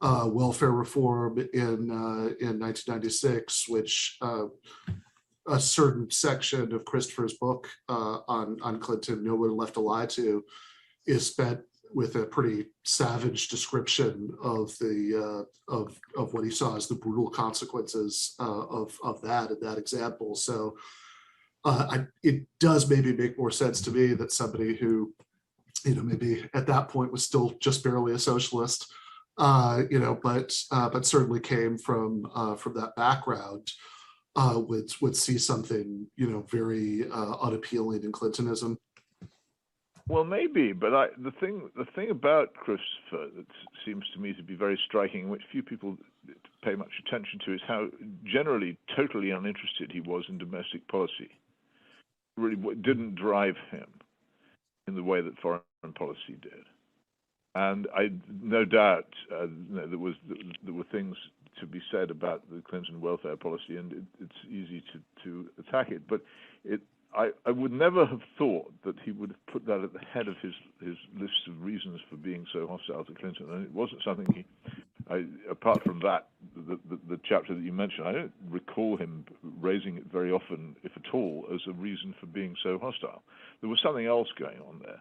welfare reform in 1996, which a certain section of Christopher's book on Clinton, No One Left to Lie To, is spent with a pretty savage description of the of what he saw as the brutal consequences of that and that example. So it does maybe make more sense to me that somebody who, maybe at that point was still just barely a socialist, but certainly came from that background, would see something, very unappealing in Clintonism. Well, maybe, but the thing about Christopher that seems to me to be very striking, which few people pay much attention to, is how generally totally uninterested he was in domestic policy. Really didn't drive him in the way that foreign policy did. And I no doubt there were things to be said about the Clinton welfare policy, and it's easy to attack it, but I would never have thought that he would have put that at the head of his list of reasons for being so hostile to Clinton. And it wasn't something apart from that, the chapter that you mentioned, I don't recall him raising it very often, if at all, as a reason for being so hostile. There was something else going on there.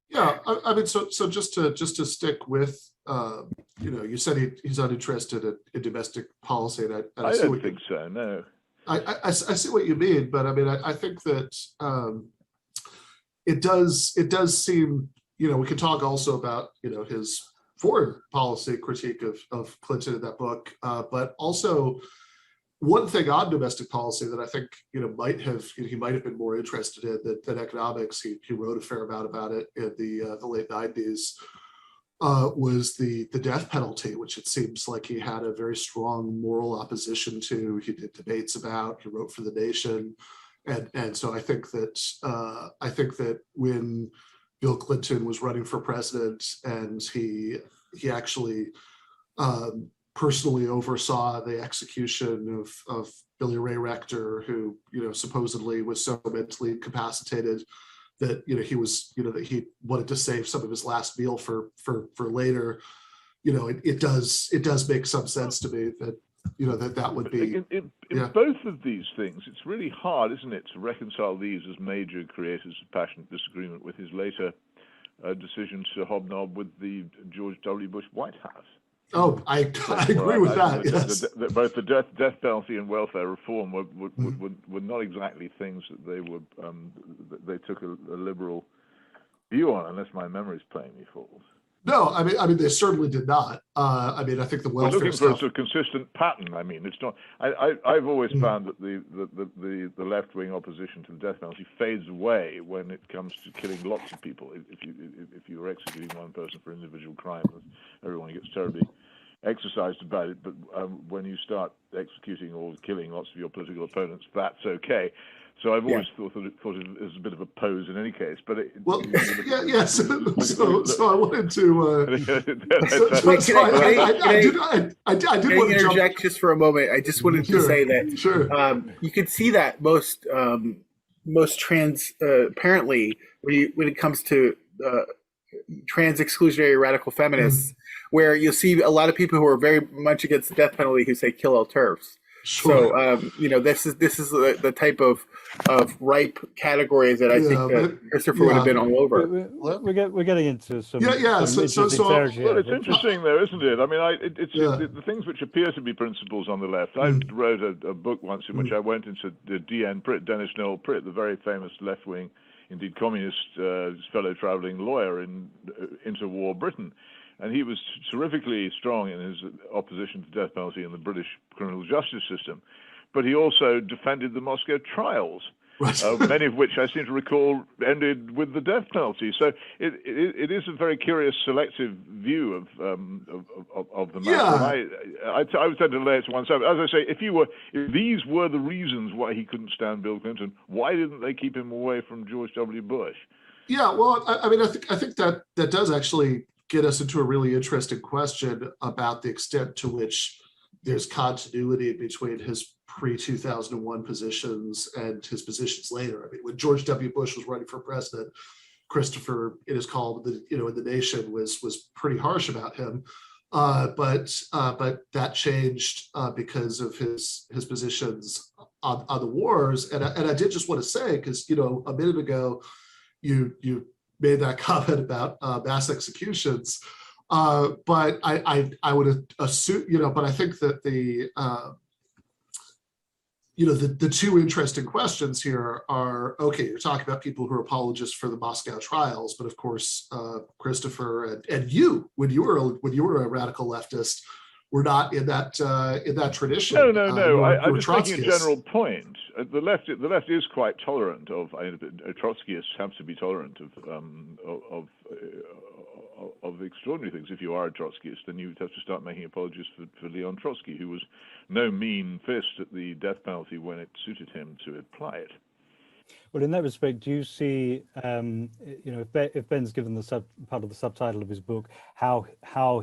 Yeah, I mean, so just to stick with, you said he's uninterested in domestic policy, and I don't think so. No. I see what you mean, but I mean, I think that it does seem, we can talk also about, his foreign policy critique of Clinton in that book, but also one thing on domestic policy that I think, he might have been more interested in than economics. He wrote a fair amount about it in the late 90s. Was the death penalty, which it seems like he had a very strong moral opposition to. He did debates about. He wrote for The Nation, and so I think that when Bill Clinton was running for president and he actually personally oversaw the execution of Billy Ray Rector, who supposedly was so mentally incapacitated that he was that he wanted to save some of his last meal for later. It does make some sense to me that that would be in both of these things. It's really hard, isn't it, to reconcile these as major creators of passionate disagreement with his later decision to hobnob with the George W. Bush White House. Oh, I agree with that. Yes, both the death penalty and welfare reform were not exactly things that they were that they took a liberal view on, unless my memory is playing me false. No, I mean, they certainly did not. I think the welfare looking stuff. for a consistent pattern. I mean, it's not. I've always found that the left-wing opposition to the death penalty fades away when it comes to killing lots of people. If you are executing one person for individual crime, everyone gets terribly exercised about it. But when you start executing or killing lots of your political opponents, that's okay. So I've always thought it as a bit of a pose in any case. But so I wanted to. I did want to interject just for a moment. I just wanted to say that you can see that most apparently when it comes to trans exclusionary radical feminists, where you'll see a lot of people who are very much against the death penalty who say kill all TERFs. Sure. So this is the type of ripe categories that I think that Christopher would have been all over. We're getting into some So well, it's interesting though, isn't it? I mean, it's the things which appear to be principles on the left. I wrote a book once in which I went into the Dennis Noel Pritt, the very famous left-wing, indeed communist fellow traveling lawyer in interwar Britain. And he was terrifically strong in his opposition to death penalty in the British criminal justice system. But he also defended the Moscow trials, many of which I seem to recall ended with the death penalty. So it is a very curious selective view of the matter. Yeah. I would tend to lay it to one side. As I say, if these were the reasons why he couldn't stand Bill Clinton, why didn't they keep him away from George W. Bush? Yeah, well, I think that does actually get us into a really interesting question about the extent to which there's continuity between his pre-2001 positions and his positions later. I mean, when George W. Bush was running for president, Christopher, in his column, in The Nation, was pretty harsh about him, but that changed because of his positions on the wars. And I did just want to say, because a minute ago, you made that comment about mass executions, but I would assume, but I think that the two interesting questions here are, okay, you're talking about people who are apologists for the Moscow trials, but of course, Christopher and you, when you were a radical leftist, were not in that tradition. No. I'm just making a general point. The left is quite tolerant of Trotskyists have to be tolerant of extraordinary things. If you are a Trotskyist, then you have to start making apologies for Leon Trotsky, who was no mean fist at the death penalty when it suited him to apply it. Well, in that respect, do you see, if Ben's given the part of the subtitle of his book, how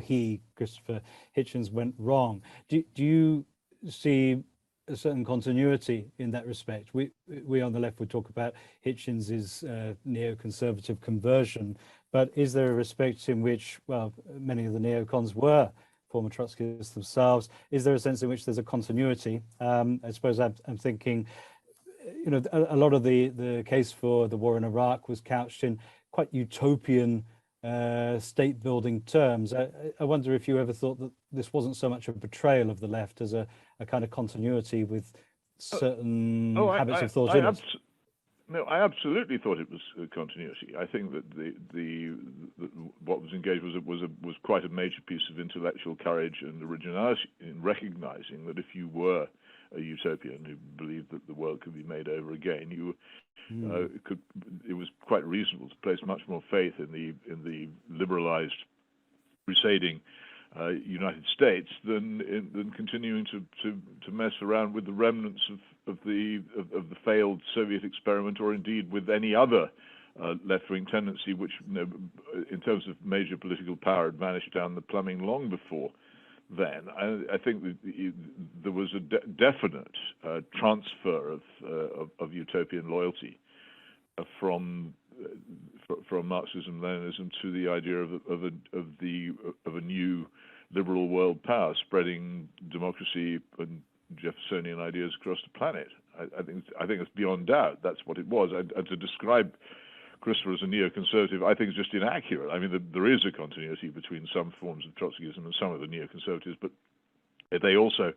he, Christopher Hitchens, went wrong, do you see a certain continuity in that respect? We on the left would talk about Hitchens's neoconservative conversion, but is there a respect in which, well, many of the neocons were former Trotskyists themselves? Is there a sense in which there's a continuity? I suppose I'm thinking, a lot of the case for the war in Iraq was couched in quite utopian state building terms. I wonder if you ever thought that this wasn't so much a betrayal of the left as a kind of continuity with certain habits of thought in it. No, I absolutely thought it was a continuity. I think that the what was engaged was quite a major piece of intellectual courage and originality in recognizing that if you were a utopian who believed that the world could be made over again, it was quite reasonable to place much more faith in the liberalized, crusading United States than continuing to mess around with the remnants of the failed Soviet experiment, or indeed with any other left-wing tendency, which in terms of major political power had vanished down the plumbing long before then. I think that there was a definite transfer of utopian loyalty from Marxism, Leninism to the idea of a new liberal world power spreading democracy and Jeffersonian ideas across the planet. I think it's beyond doubt that's what it was. And to describe Christopher as a neoconservative, I think is just inaccurate. I mean, there is a continuity between some forms of Trotskyism and some of the neoconservatives, but they also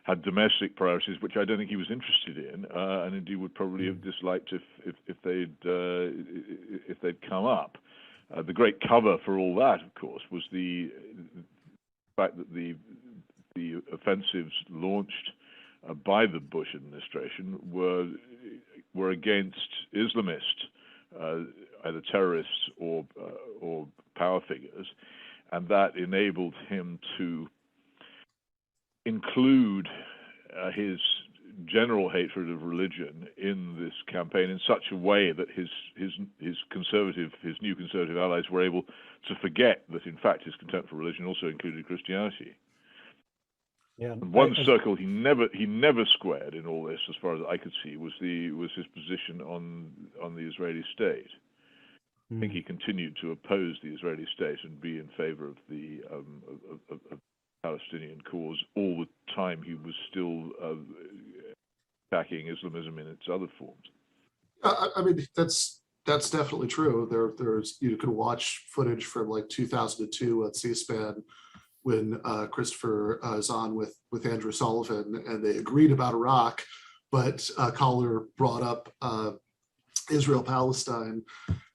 had domestic priorities, which I don't think he was interested in, and indeed would probably have disliked if they'd come up. The great cover for all that, of course, was the fact that the offensives launched by the Bush administration were against Islamist, either terrorists or power figures, and that enabled him to include his general hatred of religion in this campaign in such a way that his new conservative allies were able to forget that in fact his contempt for religion also included Christianity. Yeah, and one circle he never squared in all this, as far as I could see, was his position on the Israeli state. I think he continued to oppose the Israeli state and be in favor of the of Palestinian cause all the time. He was still attacking Islamism in its other forms. I mean, that's definitely true. There's you can watch footage from like 2002 on C-SPAN when Christopher is on with Andrew Sullivan, and they agreed about Iraq, but Collar brought up Israel-Palestine,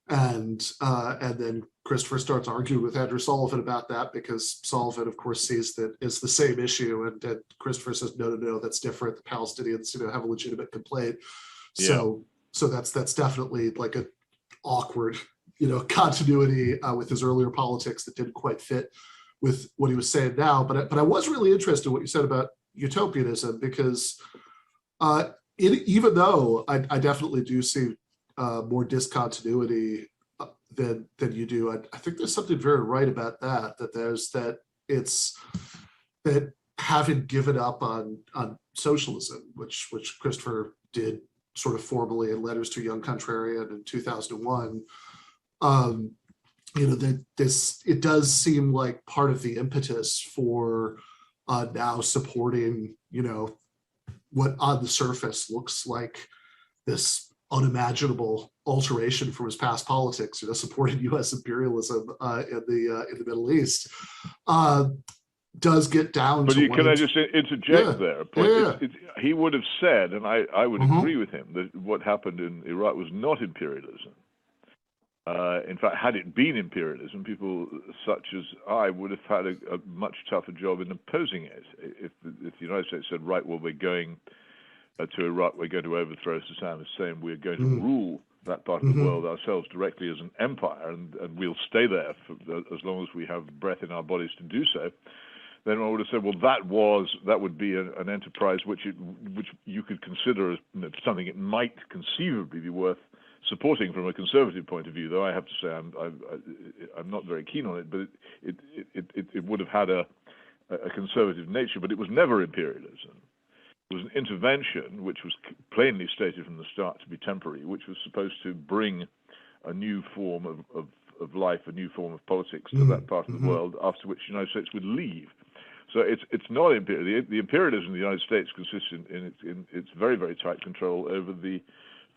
and then Christopher starts arguing with Andrew Sullivan about that because Sullivan, of course, sees that it's the same issue, and Christopher says, no, that's different. The Palestinians, have a legitimate complaint. Yeah. So that's definitely like an awkward, continuity with his earlier politics that didn't quite fit with what he was saying now. But I was really interested in what you said about utopianism, because even though I definitely do see more discontinuity than you do, I think there's something very right about that having given up on socialism, which Christopher did sort of formally in Letters to a Young Contrarian in 2001, it does seem like part of the impetus for now supporting, what on the surface looks like this unimaginable alteration from his past politics, supporting U.S. imperialism in the Middle East, does get down but to. Can I just interject there? He would have said, and I would agree with him, that what happened in Iraq was not imperialism. In fact, had it been imperialism, people such as I would have had a much tougher job in opposing it. If the United States said, right, well, we're going to Iraq, we're going to overthrow Saddam Hussein, we're going to rule that part of the world ourselves directly as an empire, and we'll stay there for as long as we have breath in our bodies to do so, then I would have said, well, that would be an enterprise which you could consider as something it might conceivably be worth supporting from a conservative point of view, though I have to say I'm not very keen on it, but it would have had a conservative nature, but it was never imperialism. It was an intervention which was plainly stated from the start to be temporary, which was supposed to bring a new form of life, a new form of politics to that part of the world, after which the United States would leave. So it's not imperial. The imperialism of the United States consists in its very, very tight control over the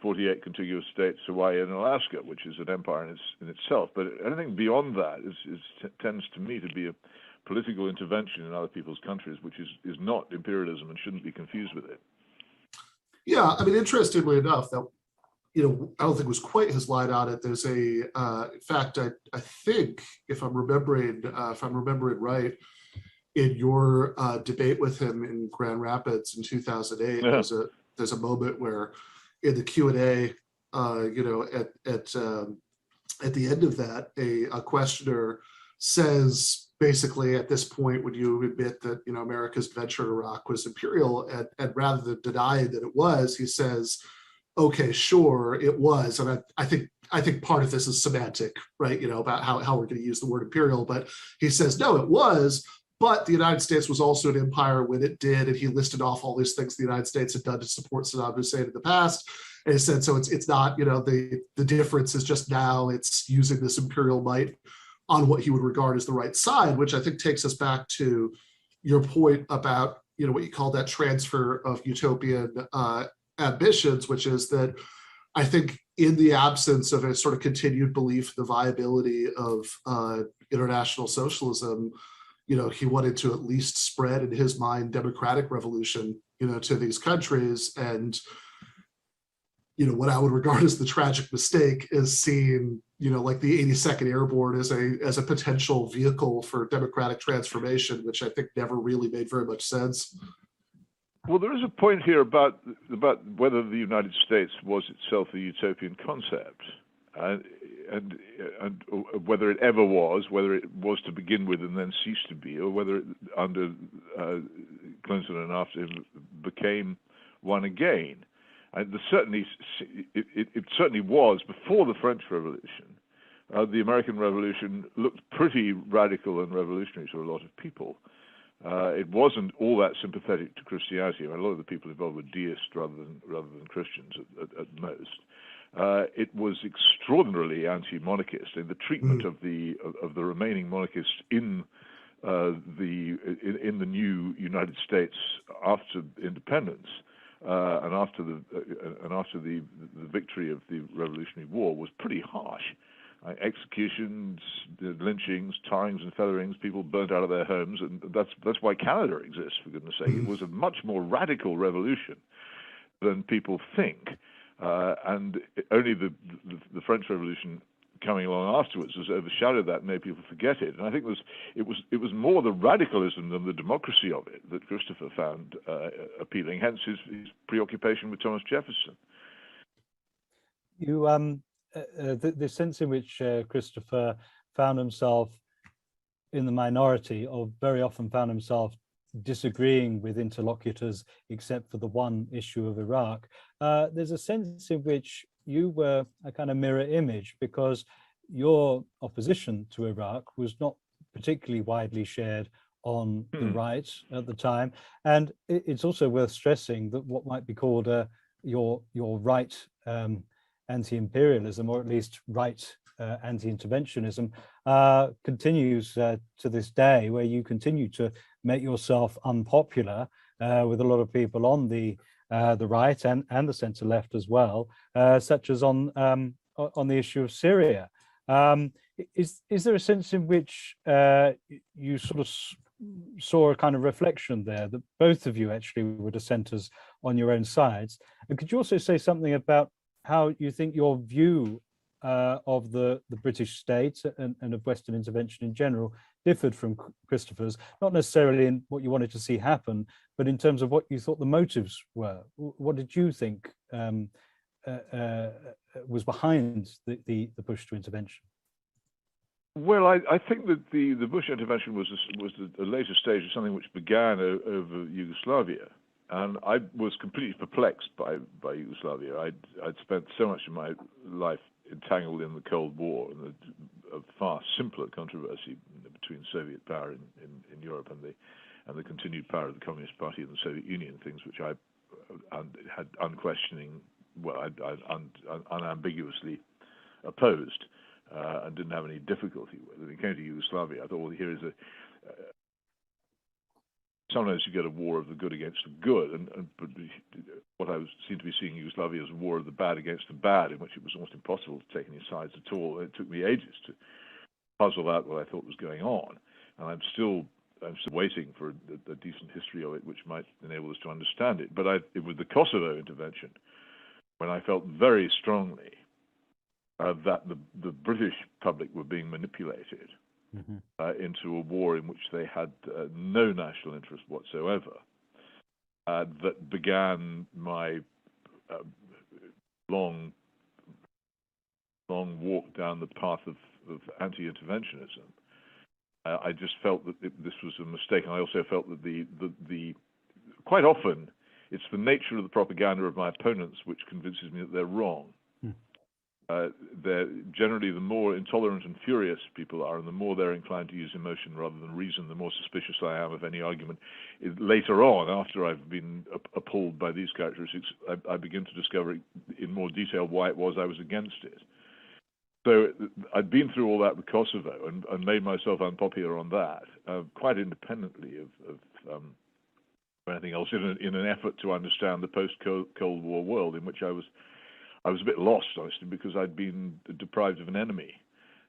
48 contiguous states, Hawaii and Alaska, which is an empire in itself. But anything beyond that tends to me to be a political intervention in other people's countries, which is not imperialism and shouldn't be confused with it. Yeah, I mean, interestingly enough, that I don't think it was quite his line on it. There's in fact, I think if I'm remembering right, in your debate with him in Grand Rapids in 2008, there's a moment where in the Q&A, at the end of that, a questioner says, basically, at this point, would you admit that America's venture in Iraq was imperial? And rather than denying that it was, he says, okay, sure, it was. And I think part of this is semantic, right? About how we're going to use the word imperial. But he says, no, it was. But the United States was also an empire when it did, and he listed off all these things the United States had done to support Saddam Hussein in the past. And he said, so it's not, the difference is just now it's using this imperial might on what he would regard as the right side, which I think takes us back to your point about, what you call that transfer of utopian ambitions, which is that I think in the absence of a sort of continued belief in the viability of international socialism, he wanted to at least spread in his mind democratic revolution, to these countries. And, what I would regard as the tragic mistake is seeing, like the 82nd Airborne as a potential vehicle for democratic transformation, which I think never really made very much sense. Well, there is a point here about whether the United States was itself a utopian concept, and whether it ever was, whether it was to begin with and then ceased to be, or whether it, under Clinton and after him, became one again. And it certainly was before the French Revolution. The American Revolution looked pretty radical and revolutionary to a lot of people. It wasn't all that sympathetic to Christianity. A lot of the people involved were deists rather than Christians at most. It was extraordinarily anti-monarchist, and the treatment of the remaining monarchists in the new United States after independence and after the victory of the Revolutionary War was pretty harsh. Executions, lynchings, tarrings and fetterings, people burnt out of their homes, and that's why Canada exists, for goodness sake. It was a much more radical revolution than people think, and only the French Revolution coming along afterwards has overshadowed that and made people forget it. And I think it was more the radicalism than the democracy of it that Christopher found appealing, hence his preoccupation with Thomas Jefferson. The sense in which Christopher found himself in the minority, or very often found himself disagreeing with interlocutors except for the one issue of Iraq, there's a sense in which you were a kind of mirror image, because your opposition to Iraq was not particularly widely shared on the right at the time. And it's also worth stressing that what might be called your right anti-imperialism, or at least right anti-interventionism, continues to this day, where you continue to make yourself unpopular with a lot of people on the right and the centre left as well, such as on the issue of Syria. Is there a sense in which you sort of saw a kind of reflection there that both of you actually were dissenters on your own sides? And could you also say something about how you think your view of the British state and of Western intervention in general differed from Christopher's, not necessarily in what you wanted to see happen, but in terms of what you thought the motives were? What did you think was behind the push to intervention? Well, I think that the Bush intervention was a later stage of something which began over Yugoslavia. And I was completely perplexed by Yugoslavia. I'd spent so much of my life entangled in the Cold War and a far simpler controversy between Soviet power in Europe and the continued power of the Communist Party and the Soviet Union, things which I had unambiguously opposed and didn't have any difficulty with. When it came to Yugoslavia, I thought, well, here is sometimes you get a war of the good against the good, but what I seemed to be seeing in Yugoslavia as a war of the bad against the bad, in which it was almost impossible to take any sides at all. It took me ages to puzzle out what I thought was going on, and I'm still waiting for a decent history of it, which might enable us to understand it. But it was the Kosovo intervention when I felt very strongly that the British public were being manipulated into a war in which they had no national interest whatsoever. That began my long walk down the path of anti-interventionism. I just felt that this was a mistake, and I also felt that the quite often it's the nature of the propaganda of my opponents which convinces me that they're wrong. they're generally, the more intolerant and furious people are, and the more they're inclined to use emotion rather than reason, the more suspicious I am of any argument. Later on, after I've been appalled by these characteristics, I begin to discover in more detail why it was I was against it. So I'd been through all that with Kosovo and made myself unpopular on that, quite independently of anything else, in an effort to understand the post-Cold War world, in which I was a bit lost, honestly, because I'd been deprived of an enemy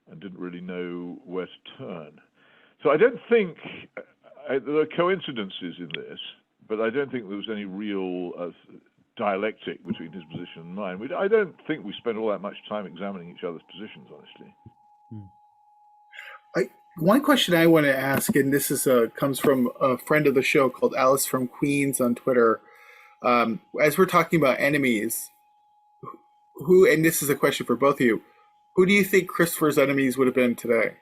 and didn't really know where to turn. So I don't think there are coincidences in this, but I don't think there was any real dialectic between his position and mine. I don't think we spent all that much time examining each other's positions, honestly. One question I want to ask, and this is comes from a friend of the show called Alice from Queens on Twitter. As we're talking about enemies, who, and this is a question for both of you, who do you think Christopher's enemies would have been today?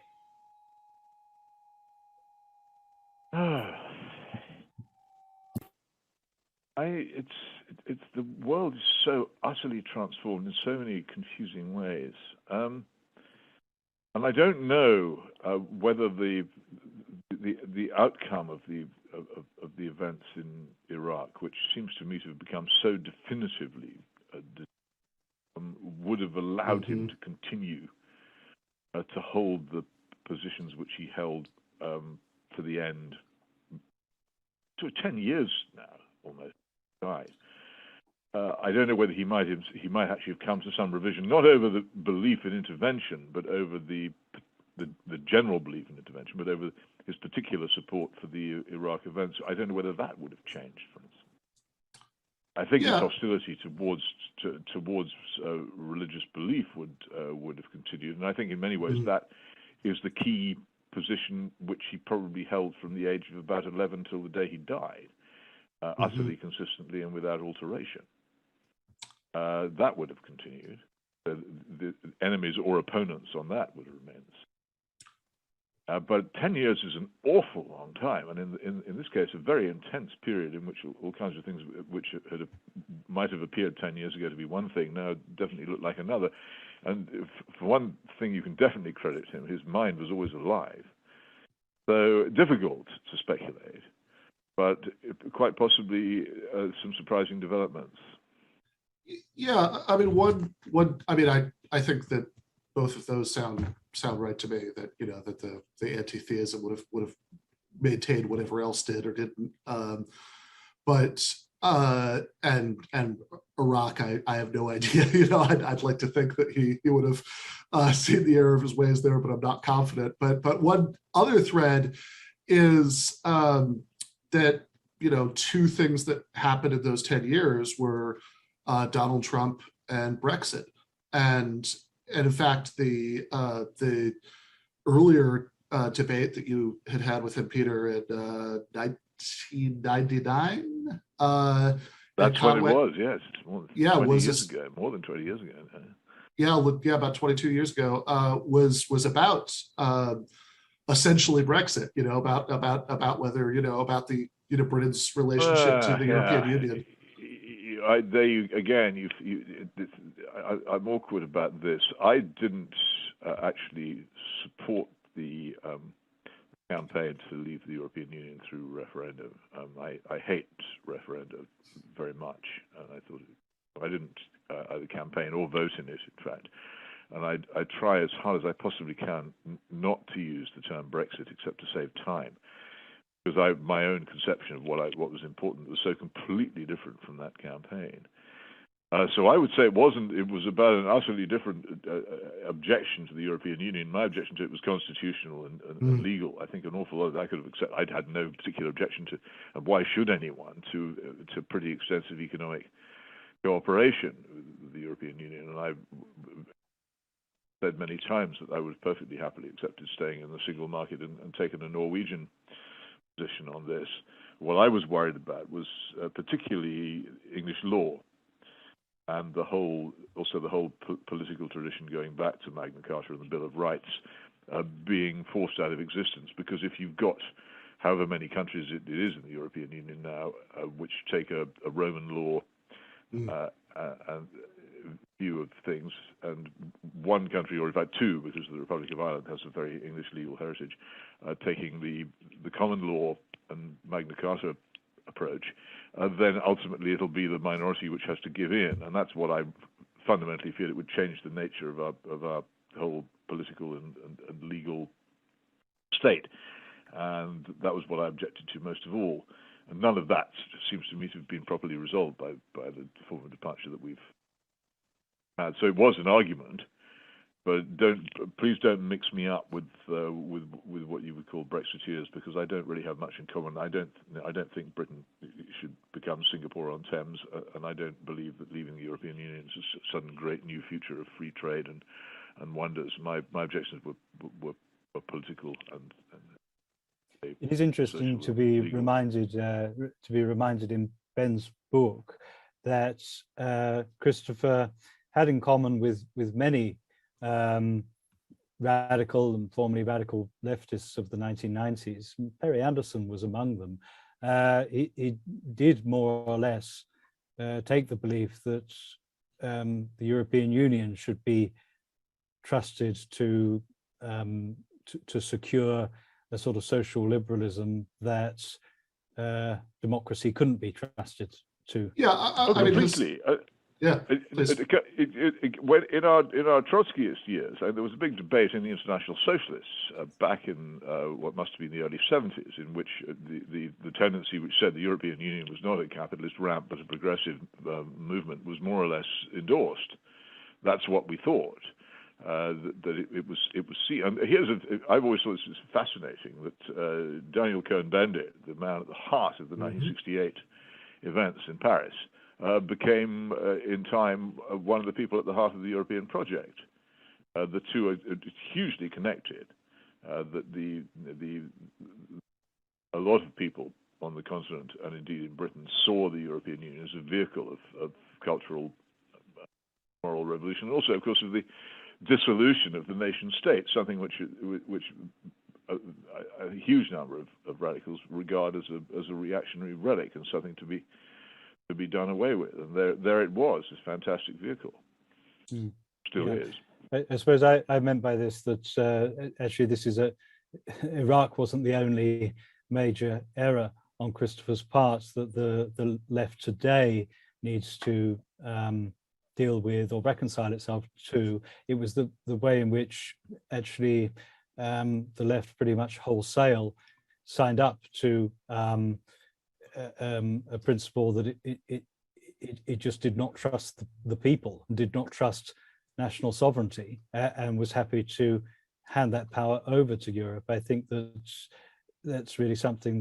It's the world is so utterly transformed in so many confusing ways, and I don't know whether the outcome of the events in Iraq, which seems to me to have become so definitively would have allowed him to continue to hold the positions which he held to the end. To 10 years now, almost died. I don't know whether he might actually have come to some revision, not over the belief in intervention, but over the general belief in intervention, but over his particular support for the Iraq events. I don't know whether that would have changed, for instance. I think his hostility towards religious belief would have continued, and I think in many ways that is the key position which he probably held from the age of about 11 till the day he died, utterly consistently and without alteration. That would have continued. The enemies or opponents on that would have remained. But 10 years is an awful long time, and in this case, a very intense period in which all kinds of things which might have appeared 10 years ago to be one thing now definitely look like another. And for one thing, you can definitely credit him. His mind was always alive. So difficult to speculate, but quite possibly some surprising developments. Yeah, I mean, I think that both of those sound right to me. That that the anti-theism would have maintained whatever else did or didn't. But and Iraq, I have no idea. I'd like to think that he would have seen the error of his ways there, but I'm not confident. But one other thread is that two things that happened in those 10 years were Donald Trump and Brexit, and in fact the earlier debate that you had with him, Peter, in 1999. That's when it was. Yes, more than 20 years ago. Yeah, about 22 years ago. Was about essentially Brexit. About whether about the Britain's relationship to the European Union. I'm awkward about this. I didn't actually support the campaign to leave the European Union through referendum. I hate referenda very much, and I thought I didn't either campaign or vote in it, in fact. And I try as hard as I possibly can not to use the term Brexit except to save time, because my own conception of what was important was so completely different from that campaign. So I would say it was about an utterly different objection to the European Union. My objection to it was constitutional and legal. I think an awful lot of that I could have accepted. I'd had no particular objection to, and why should anyone, to pretty extensive economic cooperation with the European Union. And I've said many times that I would have perfectly happily accepted staying in the single market and taken a Norwegian position on this. What I was worried about was particularly English law, and the whole political tradition going back to Magna Carta and the Bill of Rights being forced out of existence. Because if you've got however many countries it is in the European Union now which take a Roman law and view of things, and one country, or in fact two, because the Republic of Ireland has a very English legal heritage, taking the common law and Magna Carta approach, then ultimately it'll be the minority which has to give in, and that's what I fundamentally feel. It would change the nature of our whole political and legal state, and that was what I objected to most of all. And none of that seems to me to have been properly resolved by the form of departure that we've had. So it was an argument, but please don't mix me up with what you would call Brexiteers, because I don't really have much in common. I don't think Britain should become Singapore on Thames, and I don't believe that leaving the European Union is a sudden great new future of free trade and wonders. My objections were political and it is interesting to be reminded in Ben's book that Christopher had in common with many radical and formerly radical leftists of the 1990s. Perry Anderson was among them. He did more or less take the belief that the European Union should be trusted to secure a sort of social liberalism that democracy couldn't be trusted to. Yeah, I mean, completely. Yeah, when in our Trotskyist years, there was a big debate in the International Socialists back in what must have been the early 70s, in which the tendency which said the European Union was not a capitalist ramp but a progressive movement was more or less endorsed. That's what we thought. That it was seen. And I've always thought this is fascinating that Daniel Cohn-Bendit, the man at the heart of the 1968 events in Paris, became in time one of the people at the heart of the European project. The two are hugely connected. That a lot of people on the continent and indeed in Britain saw the European Union as a vehicle of cultural, moral revolution, and also, of course, of the dissolution of the nation state, something which a huge number of radicals regard as a reactionary relic and something to be done away with. And there it was, this fantastic vehicle. Still is. I suppose I meant by this that actually this is Iraq wasn't the only major error on Christopher's part that the left today needs to deal with or reconcile itself to. It was the way in which actually the left pretty much wholesale signed up to a principle that it just did not trust the people, did not trust national sovereignty, and was happy to hand that power over to Europe. I think that's really something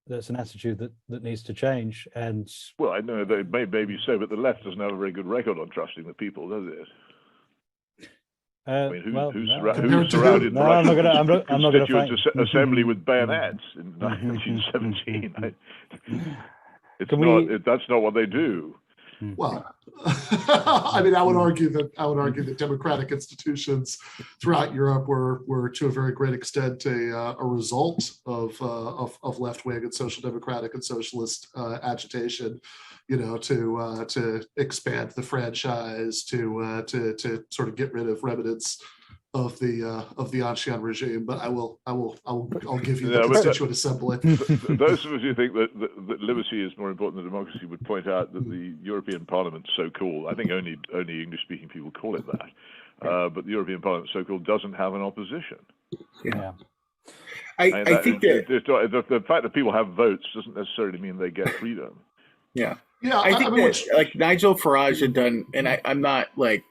that's an attitude that needs to change. And well, I know they maybe so, but the left doesn't have a very good record on trusting the people, does it? I mean, who's surrounded the Constituent Assembly with bayonets in 1917? That's not what they do. Well, I mean, I would argue that democratic institutions throughout Europe were to a very great extent a result of left-wing and social democratic and socialist agitation, to expand the franchise, to sort of get rid of remnants of the Ancien regime. But I'll give you the Constituent Assembly. Those of us who think that liberty is more important than democracy would point out that the European Parliament, so-called, I think only English-speaking people call it that, but the European Parliament, so-called, doesn't have an opposition. Yeah. I think that the fact that people have votes doesn't necessarily mean they get freedom. Yeah. I think that like Nigel Farage had done, and I'm not like,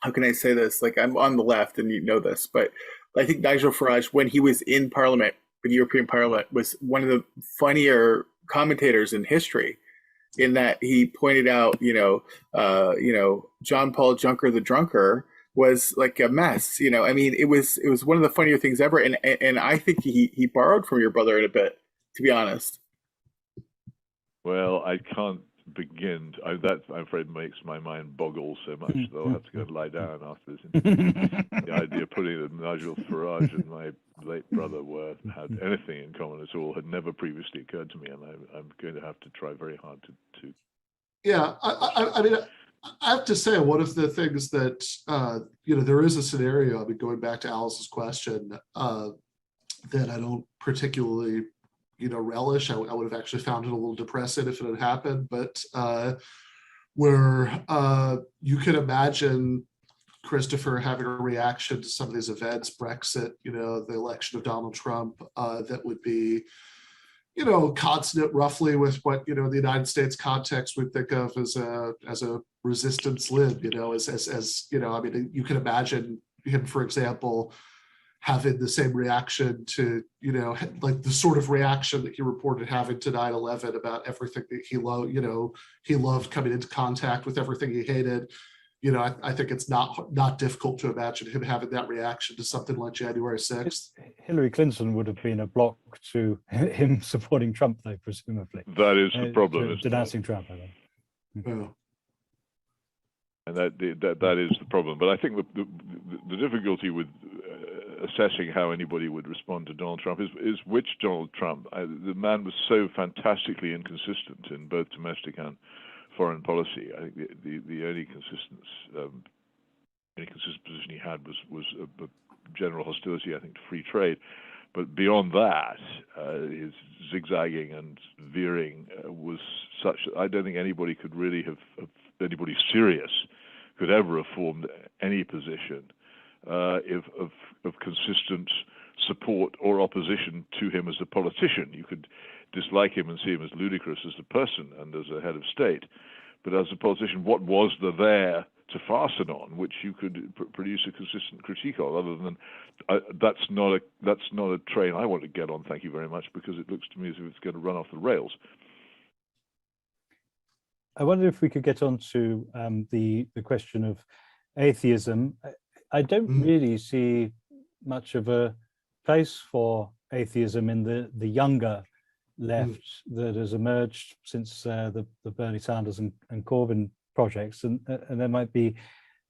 how can I say this? Like, I'm on the left, and you know this, but I think Nigel Farage, when he was in Parliament, the European Parliament, was one of the funnier commentators in history, in that he pointed out, John Paul Juncker the Drunker was like a mess. I mean, it was one of the funnier things ever, and I think he borrowed from your brother in a bit, to be honest. Well, I can't begin. That, I'm afraid, makes my mind boggle so much that I'll have to go and lie down after this. The idea of putting that Nigel Farage and my late brother had anything in common at all had never previously occurred to me, and I'm going to have to try very hard to. Yeah, I mean, I have to say, one of the things that, there is a scenario, I mean, going back to Alice's question, that I don't particularly, relish. I would have actually found it a little depressing if it had happened, but where you could imagine Christopher having a reaction to some of these events, Brexit, the election of Donald Trump, that would be, consonant roughly with what, the United States context would think of as a resistance lib, as I mean, you can imagine him, for example, having the same reaction to, like the sort of reaction that he reported having to 9/11 about everything that he loved coming into contact with everything he hated. I think it's not difficult to imagine him having that reaction to something like January 6th. Hillary Clinton would have been a block to him supporting Trump, though, presumably. That is the problem, isn't denouncing Trump, I think. Yeah. And that is the problem. But I think the difficulty with assessing how anybody would respond to Donald Trump is which Donald Trump. The man was so fantastically inconsistent in both domestic and foreign policy. I think the only consistent position he had was a general hostility, I think, to free trade. But beyond that, his zigzagging and veering was such that I don't think anybody could really have anybody serious could ever have formed any position of consistent support or opposition to him as a politician. You could dislike him and see him as ludicrous as a person and as a head of state, but as a politician, what was there to fasten on which you could produce a consistent critique of, other than that's not a train I want to get on, thank you very much, because it looks to me as if it's going to run off the rails. I wonder if we could get on to the question of atheism. I don't really see much of a place for atheism in the younger left that has emerged since the Bernie Sanders and Corbyn projects, and there might be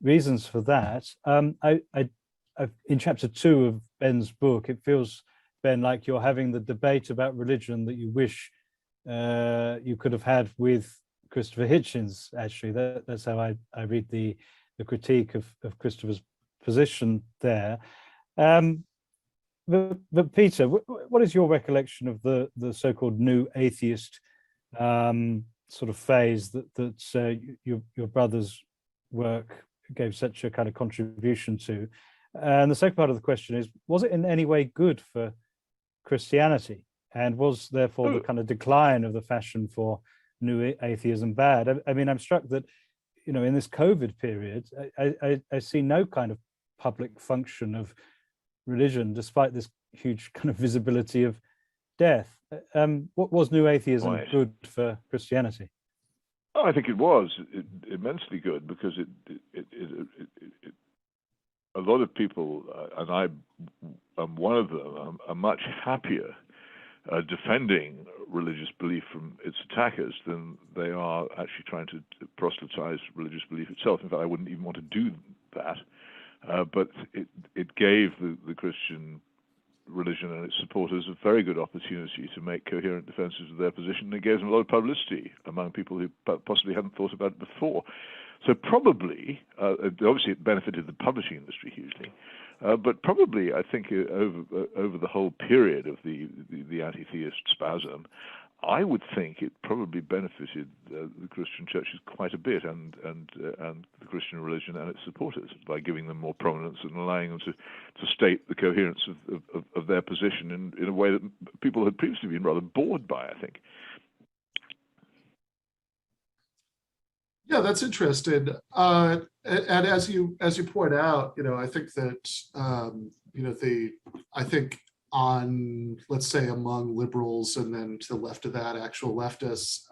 reasons for that. In chapter 2 of Ben's book, it feels, Ben, like you're having the debate about religion that you wish you could have had with Christopher Hitchens. Actually, that's how I read the critique of Christopher's position there. But Peter, what is your recollection of the so-called new atheist sort of phase that your brother's work gave such a kind of contribution to? And the second part of the question is, was it in any way good for Christianity? And was therefore the kind of decline of the fashion for new atheism bad? I mean, I'm struck that, in this COVID period, I see no kind of public function of religion, despite this huge kind of visibility of death. What was new atheism good for Christianity? Oh, I think it was immensely good, because a lot of people, and I am one of them, are much happier defending religious belief from its attackers than they are actually trying to proselytize religious belief itself. In fact, I wouldn't even want to do that. But it gave the Christian religion and its supporters a very good opportunity to make coherent defenses of their position, and it gave them a lot of publicity among people who possibly hadn't thought about it before. So probably, obviously it benefited the publishing industry hugely, but probably I think over the whole period of the anti-theist spasm, I would think it probably benefited the Christian churches quite a bit, and the Christian religion and its supporters, by giving them more prominence and allowing them to state the coherence of their position in a way that people had previously been rather bored by, I think. Yeah, that's interesting. And as you point out, I think that I think on, let's say, among liberals and then to the left of that, actual leftists,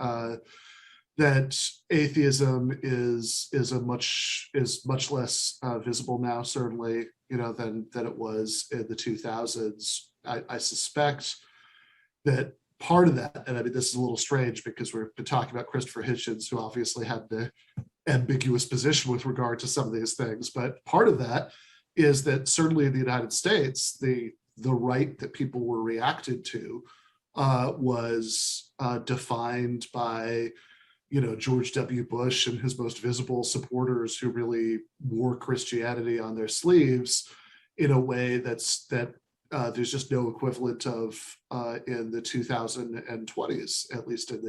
that atheism is much less visible now, certainly, than it was in the 2000s. I suspect that part of that, and I mean, this is a little strange because we've been talking about Christopher Hitchens, who obviously had the ambiguous position with regard to some of these things, but part of that is that certainly in the United States, the right that people were reacted to was defined by, George W. Bush and his most visible supporters who really wore Christianity on their sleeves in a way that there's just no equivalent of in the 2020s, at least in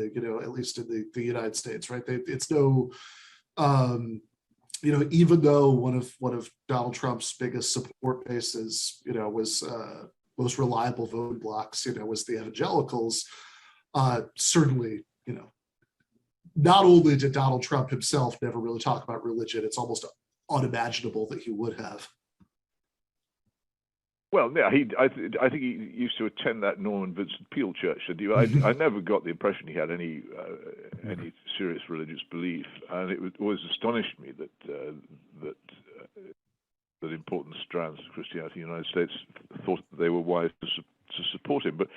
the United States, right? It's no, even though one of Donald Trump's biggest support bases, was most reliable voting blocks, was the evangelicals. Certainly, not only did Donald Trump himself never really talk about religion, it's almost unimaginable that he would have. Well, yeah, I think he used to attend that Norman Vincent Peale church. I never got the impression he had any serious religious belief, and it always astonished me that important strands of Christianity in the United States thought that they were wise to support him. But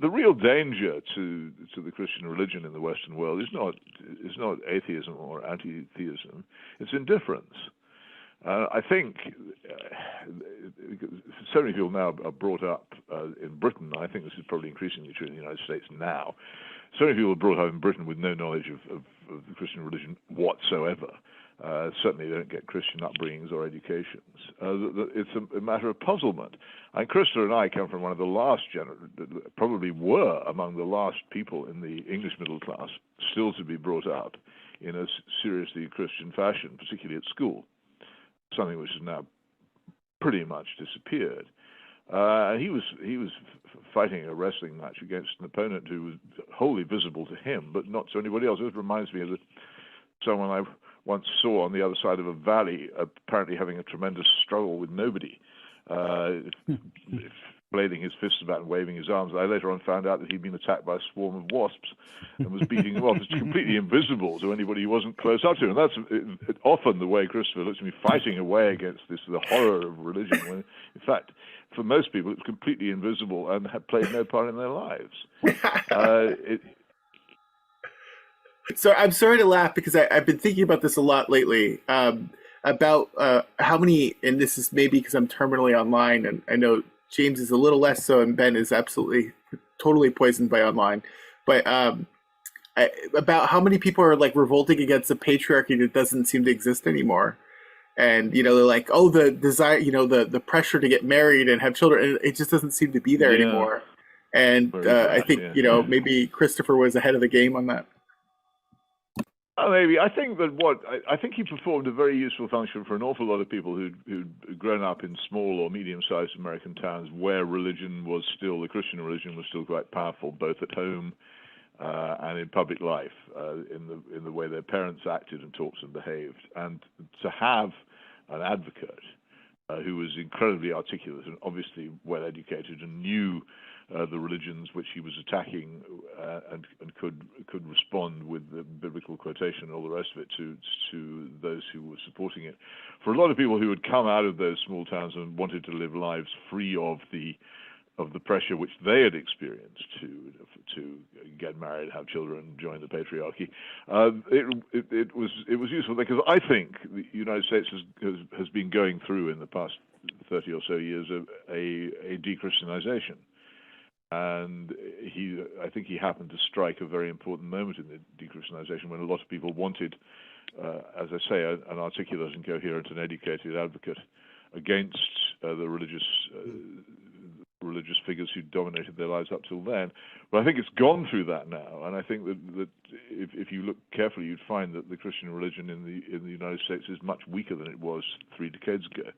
the real danger to the Christian religion in the Western world is not atheism or anti-theism; it's indifference. I think so many people now are brought up in Britain. I think this is probably increasingly true in the United States now. So many people are brought up in Britain with no knowledge of the Christian religion whatsoever. Certainly they don't get Christian upbringings or educations. It's a matter of puzzlement. And Christopher and I come from one of the last probably were among the last people in the English middle class still to be brought up in a seriously Christian fashion, particularly at school, something which has now pretty much disappeared. And he was fighting a wrestling match against an opponent who was wholly visible to him, but not to anybody else. It reminds me of someone I once saw on the other side of a valley, apparently having a tremendous struggle with nobody, blading his fists about and waving his arms. I later on found out that he'd been attacked by a swarm of wasps and was beating them off. It's completely invisible to anybody who wasn't close up to him. And that's often the way Christopher looks at me, fighting away against the horror of religion, when in fact, for most people, it's completely invisible and had played no part in their lives. So I'm sorry to laugh because I've been thinking about this a lot lately, about how many, and this is maybe because I'm terminally online, and I know James is a little less so, and Ben is absolutely, totally poisoned by online, but about how many people are like revolting against a patriarchy that doesn't seem to exist anymore. And, they're like, oh, the desire, the pressure to get married and have children, and it just doesn't seem to be there anymore. And I think, maybe Christopher was ahead of the game on that. Maybe. I think that I think he performed a very useful function for an awful lot of people who'd grown up in small or medium-sized American towns where the Christian religion was still quite powerful, both at home and in public life, in the way their parents acted and talked and behaved. And to have an advocate who was incredibly articulate and obviously well-educated and knew the religions which he was attacking and could respond with the biblical quotation and all the rest of it to those who were supporting it. For a lot of people who had come out of those small towns and wanted to live lives free of the pressure which they had experienced to get married, have children, join the patriarchy, it was useful because I think the United States has been going through in the past 30 or so years a de-Christianization. And I think he happened to strike a very important moment in the de-Christianization when a lot of people wanted, as I say, an articulate and coherent and educated advocate against the religious figures who dominated their lives up till then. But I think it's gone through that now, and I think that if you look carefully, you'd find that the Christian religion in the United States is much weaker than it was 3 decades ago.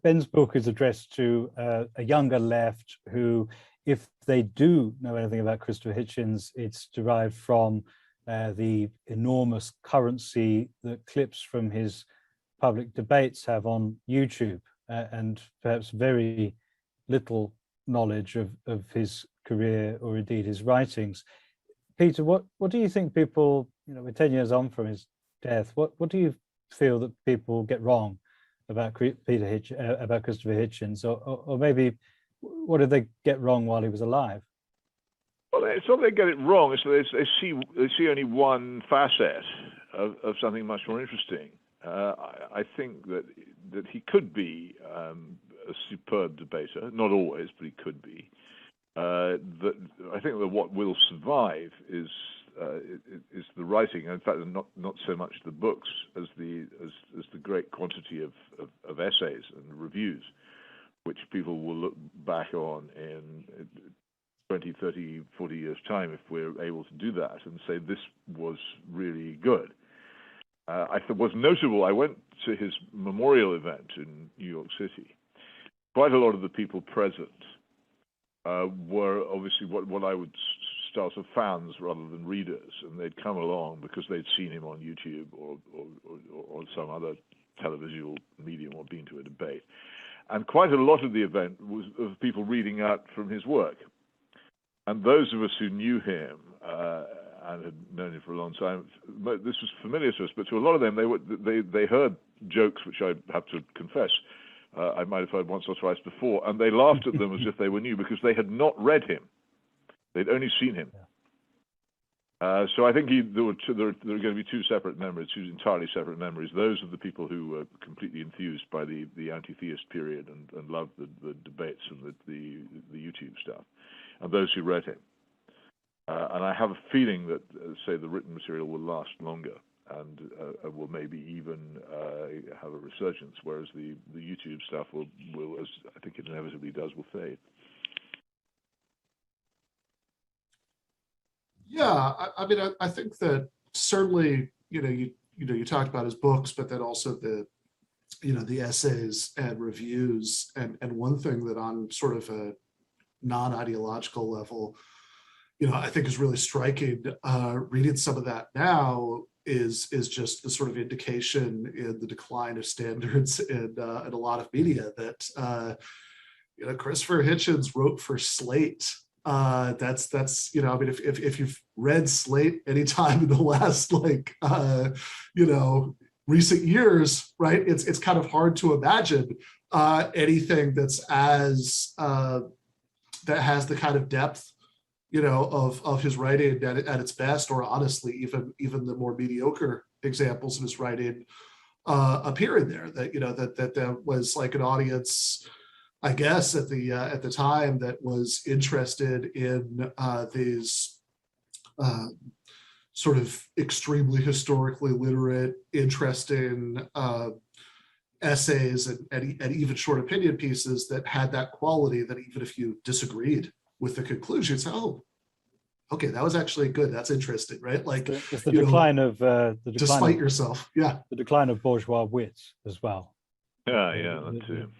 Ben's book is addressed to a younger left who, if they do know anything about Christopher Hitchens, it's derived from the enormous currency that clips from his public debates have on YouTube, and perhaps very little knowledge of his career or indeed his writings. Peter, what do you think people, we're 10 years on from his death, what do you feel that people get wrong about about Christopher Hitchens, or maybe what did they get wrong while he was alive? Well, it's not they get it wrong. It's they see only one facet of something much more interesting. I think that he could be a superb debater. Not always, but he could be. that I think that what will survive is the writing. In fact, not so much the books as the great quantity of essays and reviews, which people will look back on in 20, 30, 40 years' time if we're able to do that and say this was really good. I thought was notable. I went to his memorial event in New York City. Quite a lot of the people present were obviously what I would start as fans rather than readers, and they'd come along because they'd seen him on YouTube or some other televisual medium or been to a debate. And quite a lot of the event was of people reading out from his work. And those of us who knew him and had known him for a long time, this was familiar to us, but to a lot of them, they heard jokes which I have to confess I might have heard once or twice before, and they laughed at them as if they were new because they had not read him. They'd only seen him. So I think there are going to be two separate memories, two entirely separate memories. Those of the people who were completely enthused by the anti-theist period and loved the debates and the YouTube stuff, and those who read him. And I have a feeling that, say, the written material will last longer and will maybe even have a resurgence, whereas the YouTube stuff will, as I think it inevitably does, will fade. Yeah, I mean, I think that certainly, you talked about his books, but then also the essays and reviews, and one thing that on sort of a non-ideological level, I think is really striking. Reading some of that now is just the sort of indication in the decline of standards in a lot of media that Christopher Hitchens wrote for Slate. That's I mean, if you've read Slate anytime in the last recent years, right, it's kind of hard to imagine anything that's as that has the kind of depth of his writing at its best, or honestly even the more mediocre examples of his writing appear in there. That there was like an audience, I guess, at the time that was interested in these sort of extremely historically literate, interesting essays and even short opinion pieces that had that quality that even if you disagreed with the conclusion, you'd say, oh, okay, that was actually good. That's interesting, right? Like it's the decline of despite yourself, yeah, the decline of bourgeois wit as well. Yeah, that too.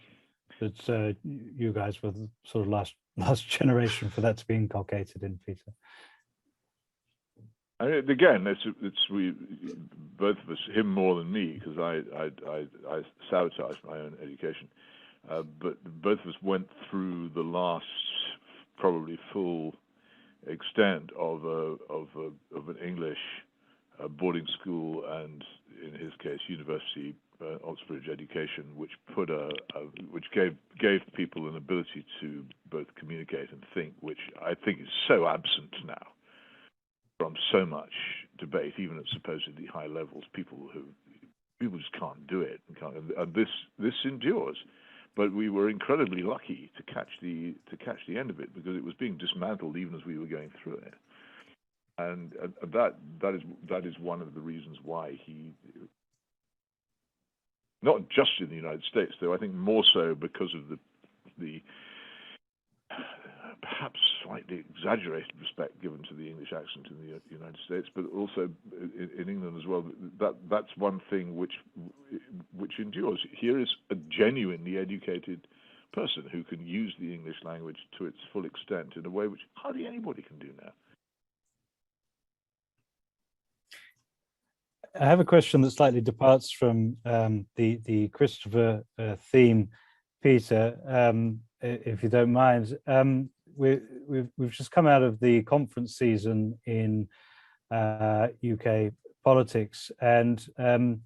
That you guys were the sort of last generation for that to be inculcated in, Peter. I mean, again, we both of us, him more than me, because I sabotaged my own education. But both of us went through the last probably full extent of an English boarding school and, in his case, university Oxbridge education, which which gave people an ability to both communicate and think, which I think is so absent now from so much debate, even at supposedly high levels. People just can't do it, and this endures. But we were incredibly lucky to catch the end of it, because it was being dismantled even as we were going through it, and that is one of the reasons why he, not just in the United States, though I think more so because of the perhaps slightly exaggerated respect given to the English accent in the United States, but also in England as well. That's one thing which endures. Here is a genuinely educated person who can use the English language to its full extent in a way which hardly anybody can do now. I have a question that slightly departs from the Christopher theme, Peter, if you don't mind. We've just come out of the conference season in UK politics, and a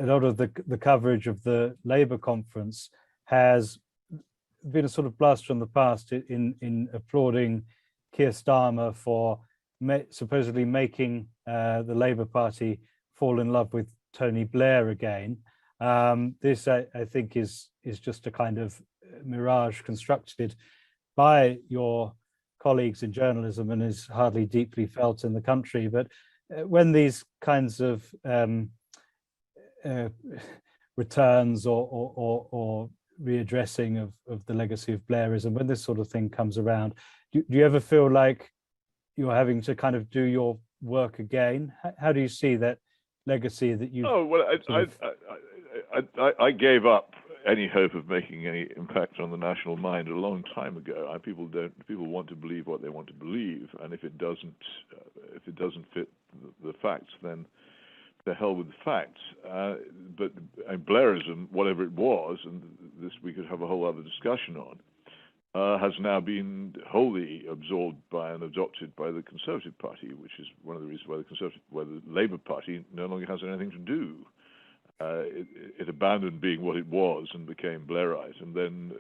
lot of the coverage of the Labour conference has been a sort of blast from the past in applauding Keir Starmer for supposedly making the Labour Party fall in love with Tony Blair again. This, I think, is just a kind of mirage constructed by your colleagues in journalism and is hardly deeply felt in the country. But when these kinds of returns or readdressing of the legacy of Blairism, when this sort of thing comes around, do you ever feel like you're having to kind of do your work again? How do you see that legacy that you? Oh well, I gave up any hope of making any impact on the national mind a long time ago. People want to believe what they want to believe, and if it doesn't fit the facts, then to hell with the facts. But Blairism, whatever it was, and this we could have a whole other discussion on, has now been wholly absorbed by and adopted by the Conservative Party, which is one of the reasons why the Labour Party no longer has anything to do. It abandoned being what it was and became Blairite, and then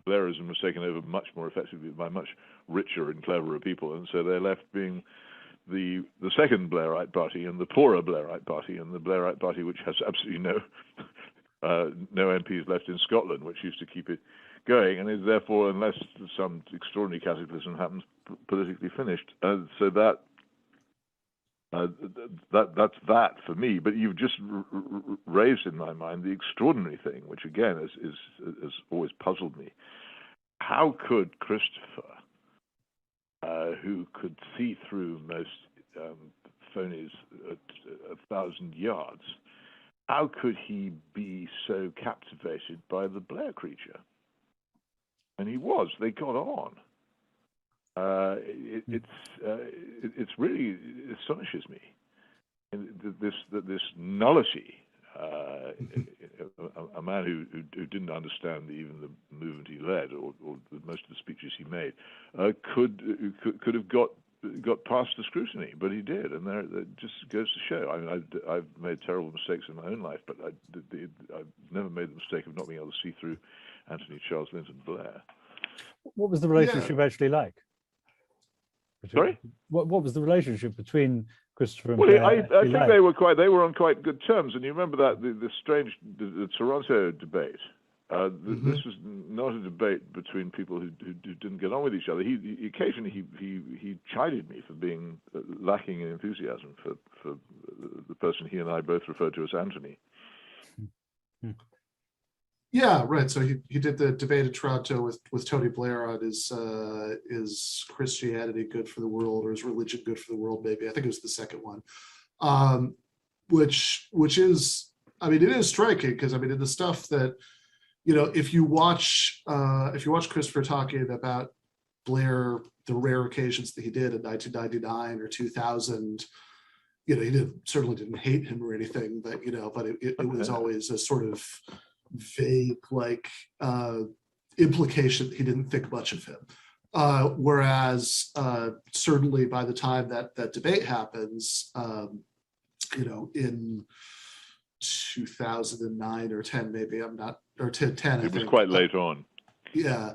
Blairism was taken over much more effectively by much richer and cleverer people, and so they're left being the second Blairite party and the poorer Blairite party, and the Blairite party which has absolutely no MPs left in Scotland, which used to keep it going, and is therefore, unless some extraordinary cataclysm happens, politically finished. So that's that for me. But you've just raised in my mind the extraordinary thing, which again has always puzzled me. How could Christopher, who could see through most phonies at 1,000 yards, how could he be so captivated by the Blair creature? And he was. They got on. It's really, it astonishes me. This nullity. A man who didn't understand even the movement he led or most of the speeches he made could have got past the scrutiny, but he did, and it just goes to show. I mean, I've made terrible mistakes in my own life, but I've never made the mistake of not being able to see through Anthony Charles Linton Blair. What was the relationship actually like? Sorry? What was the relationship between Christopher and Blair? I think they were on quite good terms, and you remember that the strange Toronto debate. This was not a debate between people who didn't get on with each other. He occasionally he chided me for being lacking in enthusiasm for the person he and I both referred to as Anthony. Yeah, right. So he did the debate at Toronto with Tony Blair on is Christianity good for the world, or is religion good for the world? Maybe I think it was the second one, which is, I mean, it is striking because I mean, in the stuff that, you know, if you watch Christopher talking about Blair, the rare occasions that he did in 1999 or 2000, you know, he certainly didn't hate him or anything, but you know, but it was always a sort of vague like implication that he didn't think much of him. Whereas certainly by the time that debate happens, you know, in 2009 or 10, maybe I'm not, or 10, I think. It was quite late on. Yeah.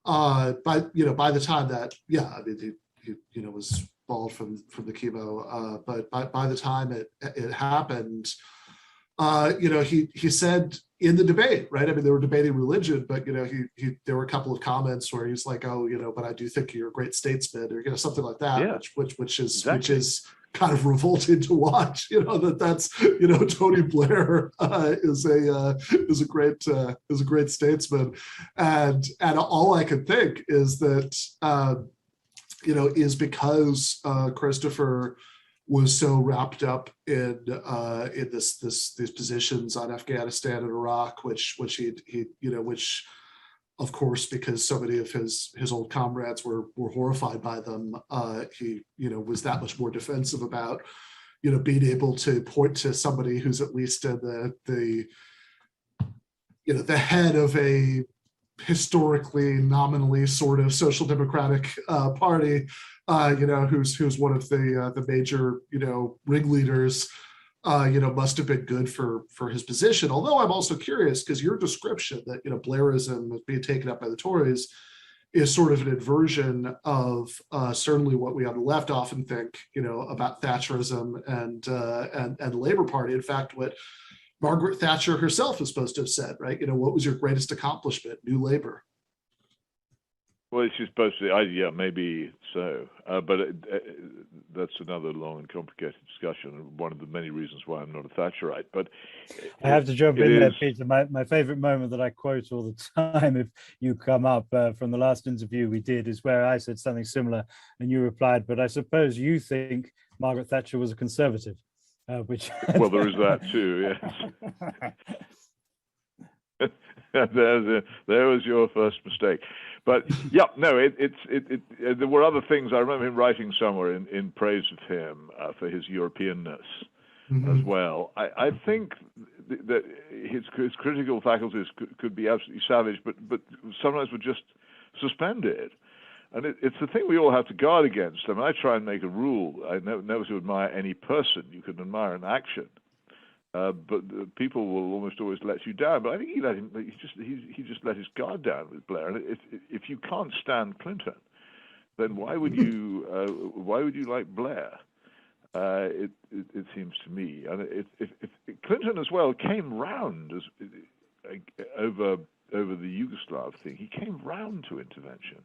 By the time that, yeah, I mean, he you know, was bald from the chemo, but by the time it happened, you know, he said in the debate, right? I mean, they were debating religion, but you know, there were a couple of comments where he's like, "Oh, you know, but I do think you're a great statesman," or you know, something like that, yeah. which is kind of revolting to watch. You know, that's you know, Tony Blair is a great statesman, and all I can think is that you know, is because Christopher was so wrapped up in these positions on Afghanistan and Iraq, which he you know, which of course, because so many of his old comrades were horrified by them, he you know, was that much more defensive about, you know, being able to point to somebody who's at least in the you know, the head of a historically nominally sort of social democratic party, you know, who's one of the major, you know, ringleaders, you know, must have been good for his position. Although I'm also curious, because your description that, you know, Blairism was being taken up by the Tories is sort of an inversion of certainly what we on the left often think, you know, about Thatcherism and the Labour Party. In fact, what Margaret Thatcher herself is supposed to have said, right? You know, what was your greatest accomplishment? New Labour. Well, it's just supposed to. Yeah, maybe so, but that's another long and complicated discussion, and one of the many reasons why I'm not a Thatcherite. But I have to jump in there, Peter. My favorite moment that I quote all the time, if you come up from the last interview we did, is where I said something similar, and you replied, "But I suppose you think Margaret Thatcher was a conservative," which well, there is that too. Yes. There was your first mistake. But yeah, no, there were other things. I remember him writing somewhere in praise of him for his Europeanness as well. I think that his critical faculties could be absolutely savage, but sometimes were just suspended. And it's the thing we all have to guard against. I mean, I try and make a rule. I never to admire any person. You can admire an action. But people will almost always let you down. But I think he just let his guard down with Blair. And if you can't stand Clinton, then why would you like Blair? It seems to me, and if Clinton as well came round over the Yugoslav thing, he came round to intervention.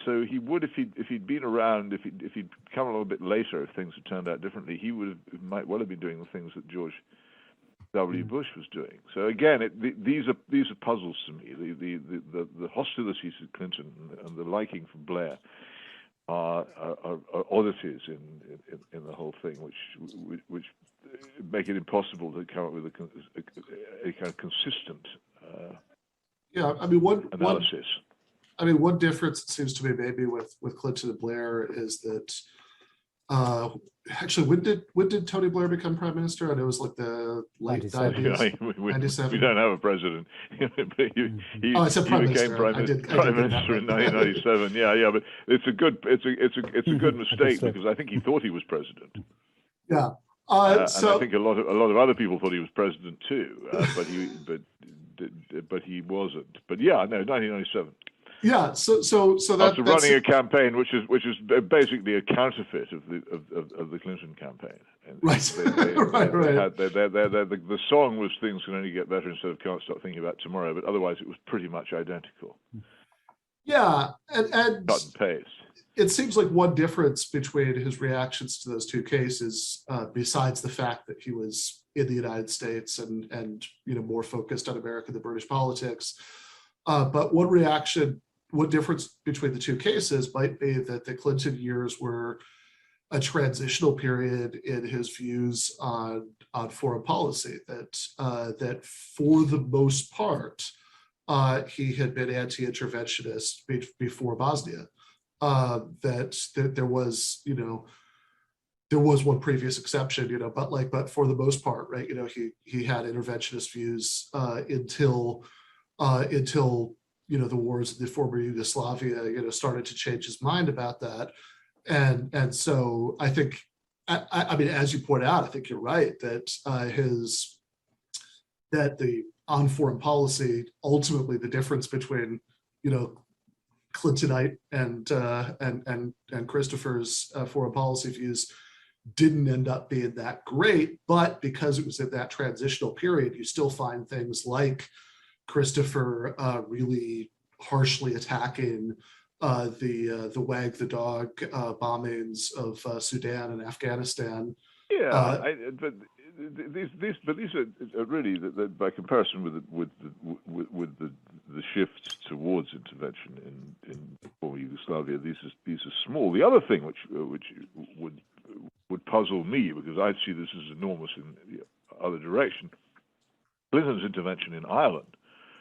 So he would, if he'd been around, if he'd come a little bit later, if things had turned out differently, might well have been doing the things that George W. Bush was doing. So again, these are puzzles to me. The hostilities to Clinton and the liking for Blair are oddities in the whole thing, which make it impossible to come up with a kind of consistent analysis. One difference, it seems to me, maybe with Clinton and Blair is that actually, when did Tony Blair become prime minister? I know it was like the late 90s. We don't have a president. I said prime minister. Prime minister in 1997. Yeah, but it's a good mistake because I think he thought he was president. Yeah. And I think a lot of other people thought he was president too, but he wasn't. But yeah, no, 1997. Yeah, so that after running a campaign which is basically a counterfeit of the Clinton campaign. And right. The song was "Things Can Only Get Better" instead of "Can't Stop Thinking About Tomorrow," but otherwise it was pretty much identical. Yeah, and cut and paste. It seems like one difference between his reactions to those two cases, besides the fact that he was in the United States and more focused on America than British politics, but one difference between the two cases might be that the Clinton years were a transitional period in his views on foreign policy, that for the most part, he had been anti-interventionist before Bosnia, that there was one previous exception, but for the most part, right, he had interventionist views until the wars in the former Yugoslavia, started to change his mind about that. And so I think, I mean, as you point out, I think you're right that on foreign policy, ultimately the difference between, Clintonite and Christopher's foreign policy views didn't end up being that great, but because it was in that transitional period, you still find things like Christopher really harshly attacking the wag the dog bombings of Sudan and Afghanistan. Yeah, but these are really by comparison with the shift towards intervention in former Yugoslavia. These are small. The other thing which would puzzle me, because I see this as enormous in the other direction, Clinton's intervention in Ireland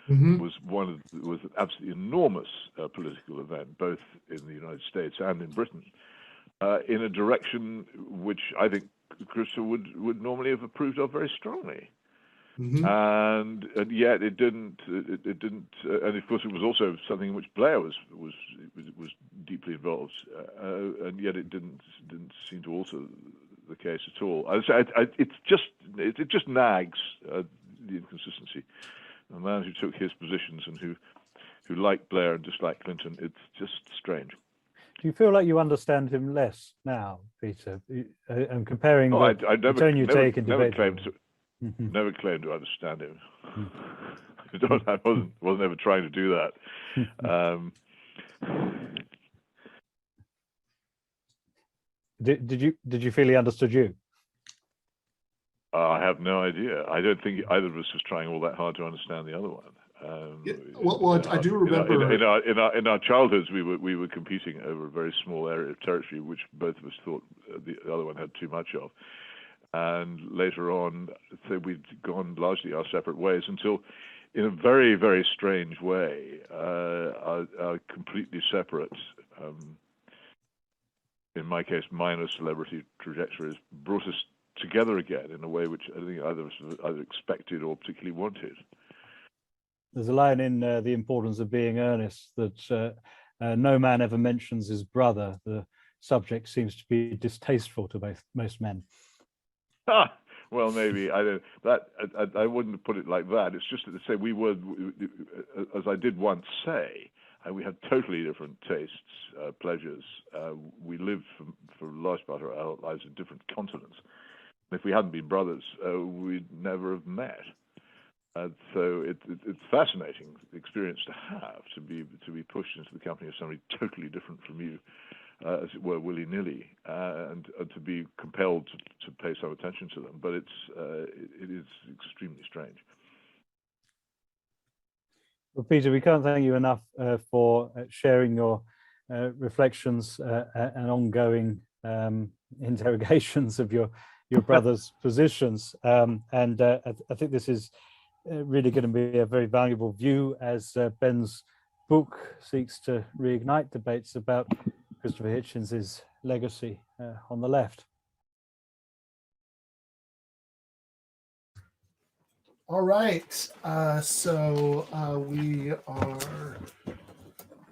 was an absolutely enormous political event, both in the United States and in Britain, in a direction which I think Christopher would normally have approved of very strongly, and yet it didn't. And of course, it was also something in which Blair was deeply involved, and yet it didn't seem to alter the case at all. It just nags the inconsistency. A man who took his positions and who liked Blair and disliked Clinton, it's just strange. Do you feel like you understand him less now, Peter? I'm comparing the tone you take in debate. Never claimed to understand him. I wasn't ever trying to do that. Did you feel he understood you? I have no idea. I don't think either of us was trying all that hard to understand the other one. I do remember in our childhoods we were competing over a very small area of territory, which both of us thought the other one had too much of. And later on, so we'd gone largely our separate ways until, in a very, very strange way, our completely separate, in my case, minor celebrity trajectories brought us together again in a way which I think either of us either expected or particularly wanted. There's a line in The Importance of Being Earnest that no man ever mentions his brother. The subject seems to be distasteful to most men. Well, maybe I wouldn't put it like that. It's just that to say we were, as I did once say, we had totally different tastes, pleasures. We lived for a large part of our lives in different continents. If we hadn't been brothers, we'd never have met. So it's a fascinating experience to have, to be pushed into the company of somebody totally different from you, as it were, willy-nilly, and to be compelled to pay some attention to them. But it is extremely strange. Well, Peter, we can't thank you enough for sharing your reflections and ongoing interrogations of your brother's positions. And I think this is really going to be a very valuable view as Ben's book seeks to reignite debates about Christopher Hitchens' legacy on the left. All right, so we are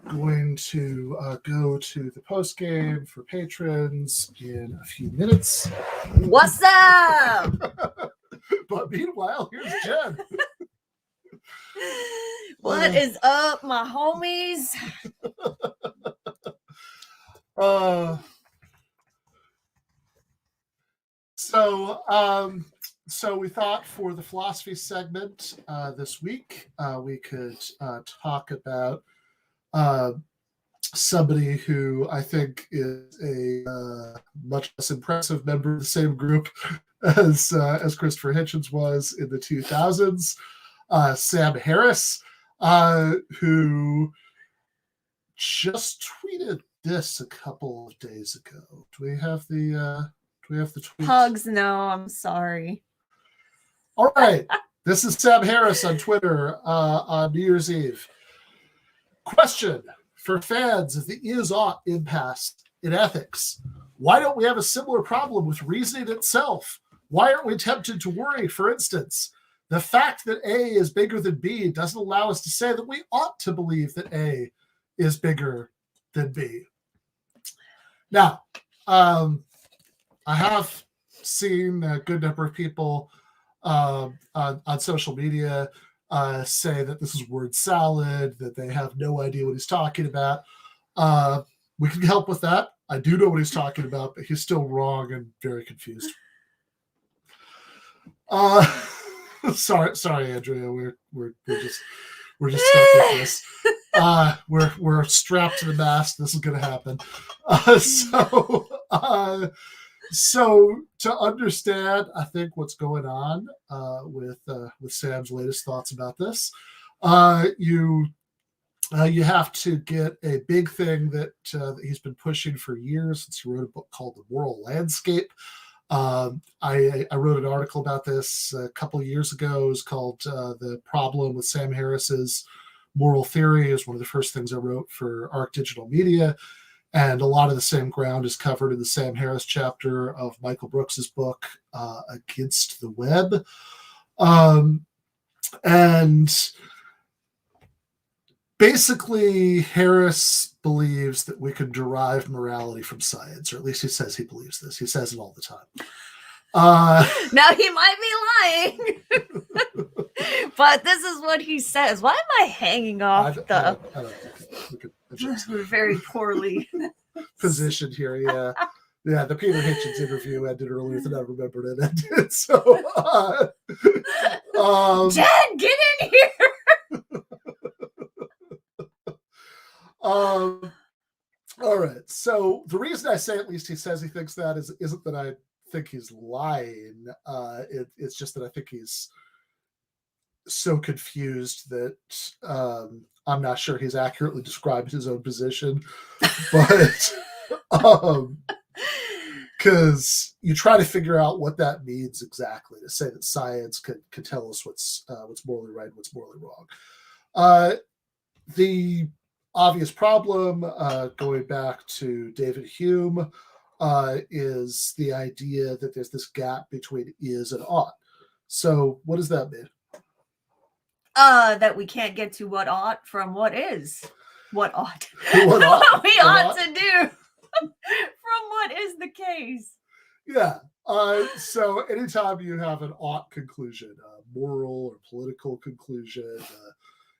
going to go to the post game for patrons in a few minutes. What's up? But meanwhile, here's Jen. What is up, my homies? So we thought for the philosophy segment this week, we could talk about somebody who I think is a much less impressive member of the same group as Christopher Hitchens was in the 2000s, Sam Harris, who just tweeted this a couple of days ago. Do we have the tweet? Hugs, no, I'm sorry. All right. This is Sam Harris on Twitter on New Year's Eve. Question for fans of the is-ought impasse in ethics. Why don't we have a similar problem with reasoning itself? Why aren't we tempted to worry, for instance? The fact that A is bigger than B doesn't allow us to say that we ought to believe that A is bigger than B. Now, I have seen a good number of people on social media say that this is word salad, that they have no idea what he's talking about. We can help with that. I do know what he's talking about, but he's still wrong and very confused. Sorry, Andrea. We're just stuck with this. We're strapped to the mast. This is going to happen. So to understand, I think what's going on with Sam's latest thoughts about this, you have to get a big thing that he's been pushing for years since he wrote a book called The Moral Landscape. I wrote an article about this a couple of years ago. It was called The Problem with Sam Harris's Moral Theory. It was one of the first things I wrote for Arc Digital Media. And a lot of the same ground is covered in the Sam Harris chapter of Michael Brooks's book, Against the Web. And basically, Harris believes that we can derive morality from science, or at least he says he believes this. He says it all the time. Now, he might be lying, but this is what he says. Why am I hanging off I don't think We're very poorly positioned here. Yeah, the Peter Hitchens interview ended earlier than I remembered it ended. So, Jen, get in here. All right. So the reason I say at least he says he thinks that isn't that I think he's lying. It's just that I think he's so confused that I'm not sure he's accurately described his own position. But because you try to figure out what that means exactly, to say that science could tell us what's morally right and what's morally wrong. The obvious problem, going back to David Hume, is the idea that there's this gap between is and ought. So what does that mean? That we can't get to what ought from what is. What ought. What ought? What we What ought to do from what is the case. Yeah. So anytime you have an ought conclusion, a moral or political conclusion,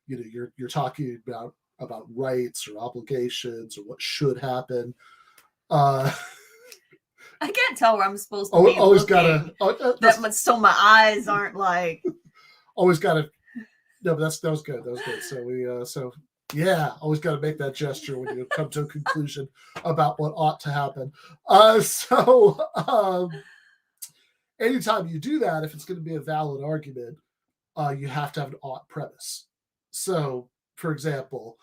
you're talking about rights or obligations or what should happen. I can't tell where I'm supposed to be. Always looking. So my eyes aren't like. Always gotta. No, but that was good. That was good. So always got to make that gesture when you come to a conclusion about what ought to happen. Anytime you do that, if it's going to be a valid argument, you have to have an ought premise. So, for example,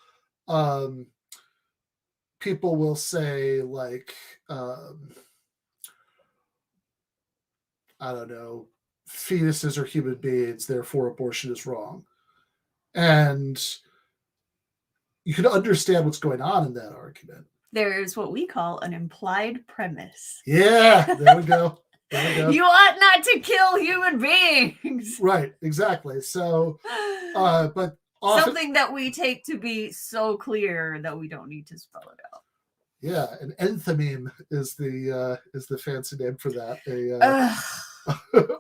people will say, like, I don't know, fetuses are human beings, therefore abortion is wrong. And you can understand what's going on in that argument. There's what we call an implied premise. Yeah, there we go. You ought not to kill human beings. Right, exactly. So, but often, something that we take to be so clear that we don't need to spell it out. Yeah, an enthymeme is the fancy name for that.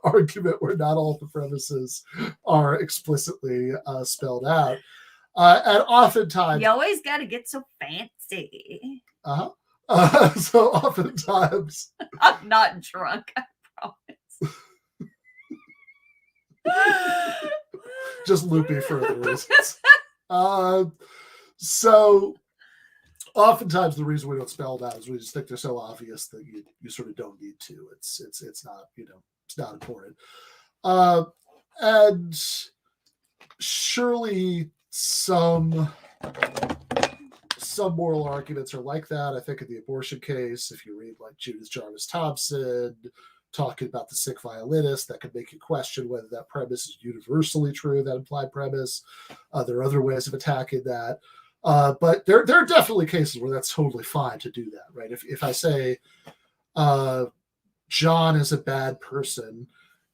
Argument where not all the premises are explicitly spelled out. And oftentimes... You always got to get so fancy. So oftentimes... I'm not drunk, I promise. Just loopy for other reasons. So oftentimes the reason we don't spell it out is we just think they're so obvious that you sort of don't need to. It's not, it's not important. And surely some moral arguments are like that. I think in the abortion case, if you read like Judith Jarvis Thompson talking about the sick violinist, that could make you question whether that premise is universally true, that implied premise. There are other ways of attacking that. But there are definitely cases where that's totally fine to do that, right? If I say John is a bad person,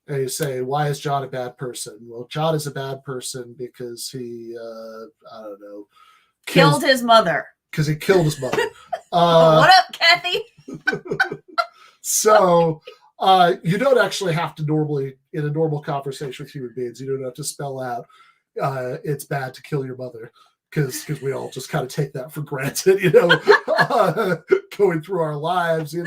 and you say, why is John a bad person? Well, John is a bad person because he, I don't know, killed his mother. Because he killed his mother. What up, Kathy? So you don't actually have to normally, in a normal conversation with human beings, you don't have to spell out it's bad to kill your mother. Because we all just kind of take that for granted, going through our lives, you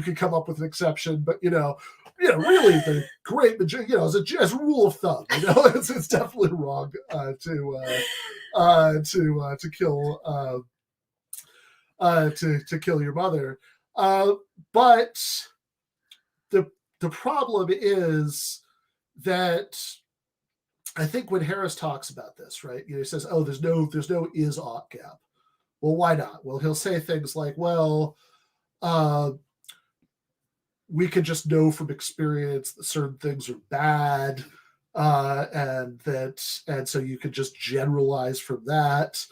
can come up with an exception, but really the great majority, as a rule of thumb, it's definitely wrong to kill your mother. But the problem is that I think when Harris talks about this, right, he says, "Oh, there's no is ought gap." Well, why not? Well, he'll say things like, "Well, we can just know from experience that certain things are bad, and so you could just generalize from that."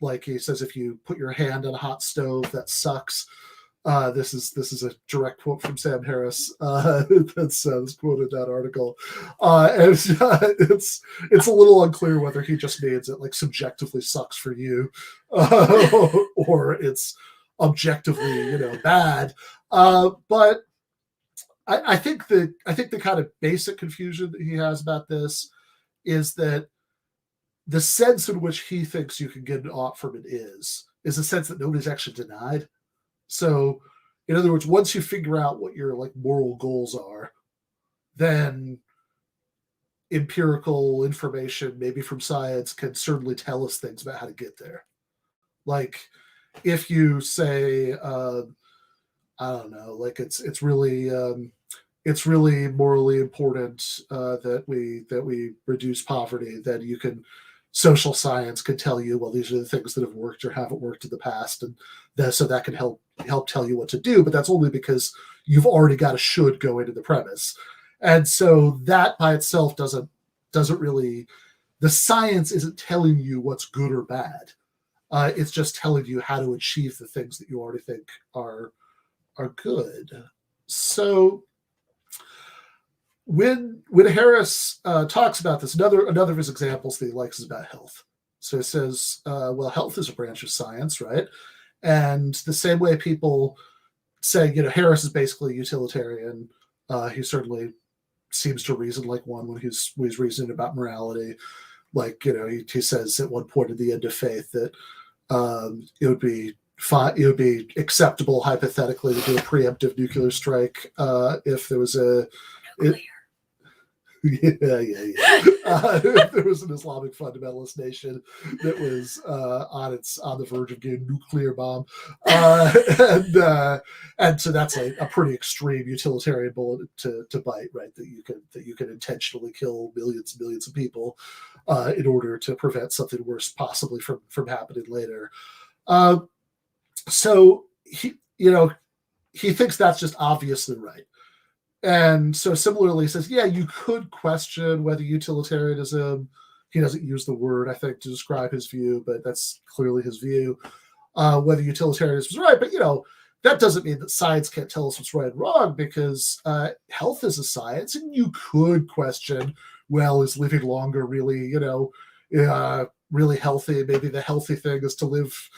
Like he says, if you put your hand on a hot stove, that sucks. This is a direct quote from Sam Harris that's quoted in that article, and it's a little unclear whether he just means it like subjectively sucks for you, or it's objectively bad. But I think the kind of basic confusion that he has about this is that the sense in which he thinks you can get an ought from it is a sense that nobody's actually denied. So, in other words, once you figure out what your like moral goals are, then empirical information, maybe from science, can certainly tell us things about how to get there. Like if you say, I don't know, like it's really morally important that we reduce poverty, then you can, social science can tell you, well, these are the things that have worked or haven't worked in the past, and so that can help tell you what to do. But that's only because you've already got a should go into the premise, and so that by itself doesn't really, the science isn't telling you what's good or bad. It's just telling you how to achieve the things that you already think are good. So when Harris talks about this, another of his examples that he likes is about health. So he says, well, health is a branch of science, right? And the same way people say, Harris is basically utilitarian. He certainly seems to reason like one when he's reasoning about morality. Like, he says at one point at the end of Faith that it would be acceptable hypothetically to do a preemptive nuclear strike if there was a if there was an Islamic fundamentalist nation that was on the verge of getting a nuclear bomb, and so that's a pretty extreme utilitarian bullet to bite, right? That you can intentionally kill millions and millions of people in order to prevent something worse possibly from happening later. So he thinks that's just obviously right. And so similarly, he says, yeah, you could question whether utilitarianism, he doesn't use the word, I think, to describe his view, but that's clearly his view, whether utilitarianism is right. But, that doesn't mean that science can't tell us what's right and wrong, because health is a science, and you could question, well, is living longer really, really healthy? Maybe the healthy thing is to live,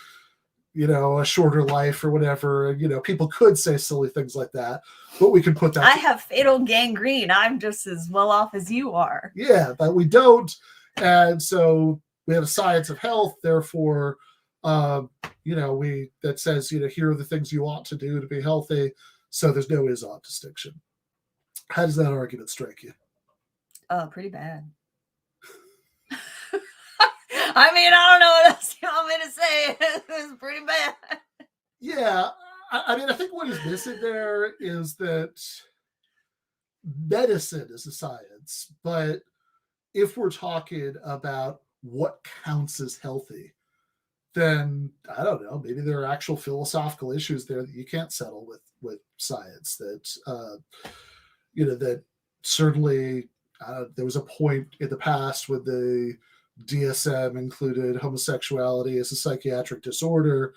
a shorter life or whatever. People could say silly things like that, but we can put that. I have fatal gangrene. I'm just as well off as you are. Yeah, but we don't. And so we have a science of health. Therefore, that says, here are the things you ought to do to be healthy. So there's no is-ought distinction. How does that argument strike you? Pretty bad. I mean, I don't know what else you want me to say. It's pretty bad. Yeah. I mean, I think what is missing there is that medicine is a science, but if we're talking about what counts as healthy, then I don't know, maybe there are actual philosophical issues there that you can't settle with science. That, that certainly there was a point in the past when the DSM included homosexuality as a psychiatric disorder,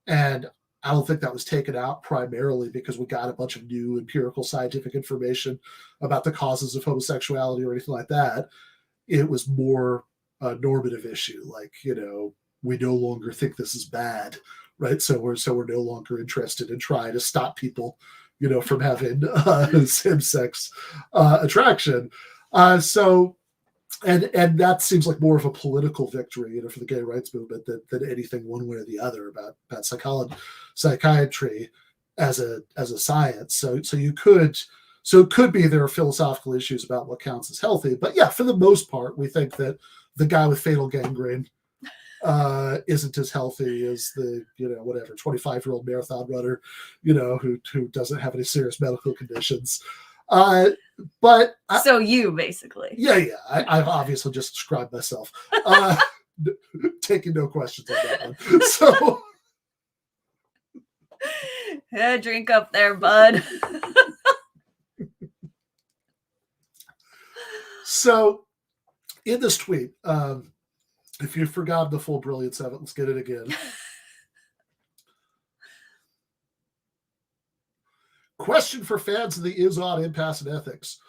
and I don't think that was taken out primarily because we got a bunch of new empirical scientific information about the causes of homosexuality or anything like that. It was more a normative issue, like, we no longer think this is bad, right? So we're no longer interested in trying to stop people, from having same-sex attraction. And that seems like more of a political victory, for the gay rights movement than anything one way or the other about psychiatry as a science. So it could be there are philosophical issues about what counts as healthy, but yeah, for the most part, we think that the guy with fatal gangrene isn't as healthy as the 25-year-old marathon runner, who doesn't have any serious medical conditions. But so you basically, I've obviously just described myself, taking no questions on that one. So, yeah, drink up there, bud. So, in this tweet, if you forgot the full brilliance of it, let's get it again. Question for fans of the is-on impasse in ethics.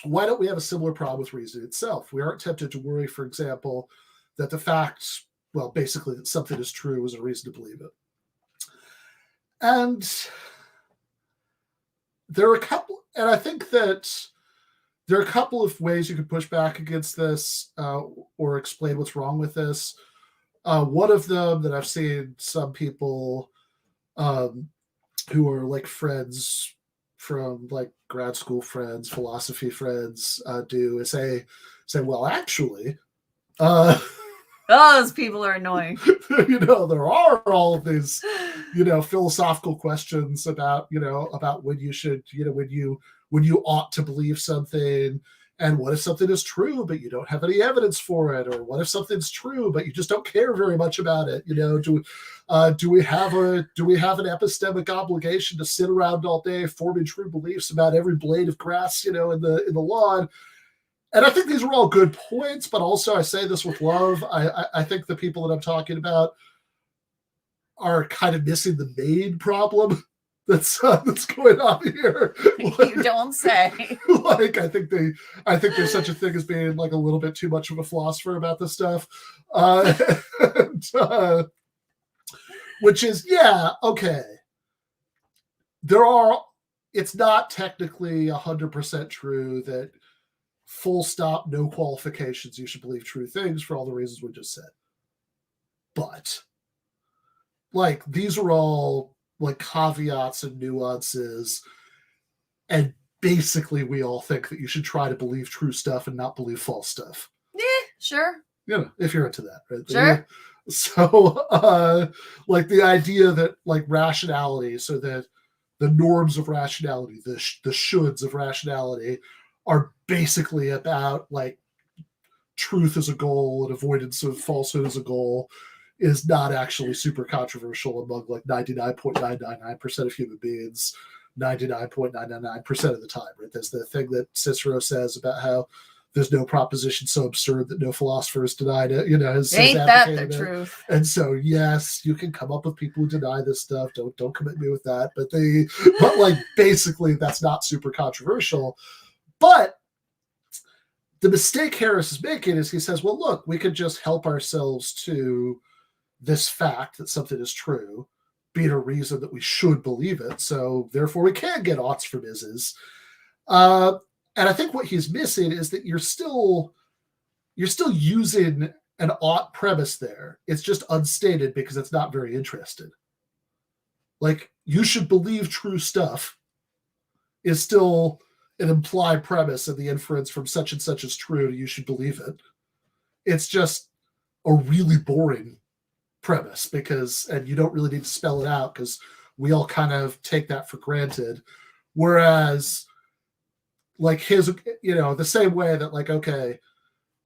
Why don't we have a similar problem with reason itself? We aren't tempted to worry, for example, that the fact, well, basically that something is true is a reason to believe it. And I think that there are a couple of ways you could push back against this or explain what's wrong with this. One of them that I've seen some people who are like friends from like grad school friends, philosophy friends do is say, well, actually, those people are annoying. There are all of these, philosophical questions about, about when you should, when you ought to believe something, and what if something is true but you don't have any evidence for it, or what if something's true but you just don't care very much about it? Do we have an epistemic obligation to sit around all day forming true beliefs about every blade of grass, in the lawn? And I think these are all good points, but also I say this with love. I think the people that I'm talking about are kind of missing the main problem that's going on here. You don't say. Like, I think there's such a thing as being like a little bit too much of a philosopher about this stuff, which is, okay. It's not technically 100% true that full stop, no qualifications, you should believe true things for all the reasons we just said. But like, these are all like caveats and nuances, and basically we all think that you should try to believe true stuff and not believe false stuff. Yeah, sure. If you're into that, right? Sure. So like the idea that like rationality, so that the norms of rationality, the shoulds of rationality, are basically about like truth as a goal and avoidance of falsehood as a goal, is not actually super controversial among like 99.999% of human beings, 99.999% of the time, right? There's the thing that Cicero says about how there's no proposition so absurd that no philosopher has denied it, Ain't that the truth? And so, yes, you can come up with people who deny this stuff. Don't commit me with that. But like basically that's not super controversial. But the mistake Harris is making is he says, well, look, we could just help ourselves to this fact that something is true, being a reason that we should believe it. So therefore we can get oughts from is's. And I think what he's missing is that you're still using an ought premise there. It's just unstated because it's not very interested. Like, you should believe true stuff is still an implied premise, and the inference from such and such is true, you should believe it. It's just a really boring premise and you don't really need to spell it out because we all kind of take that for granted. Whereas like his, the same way that like, okay,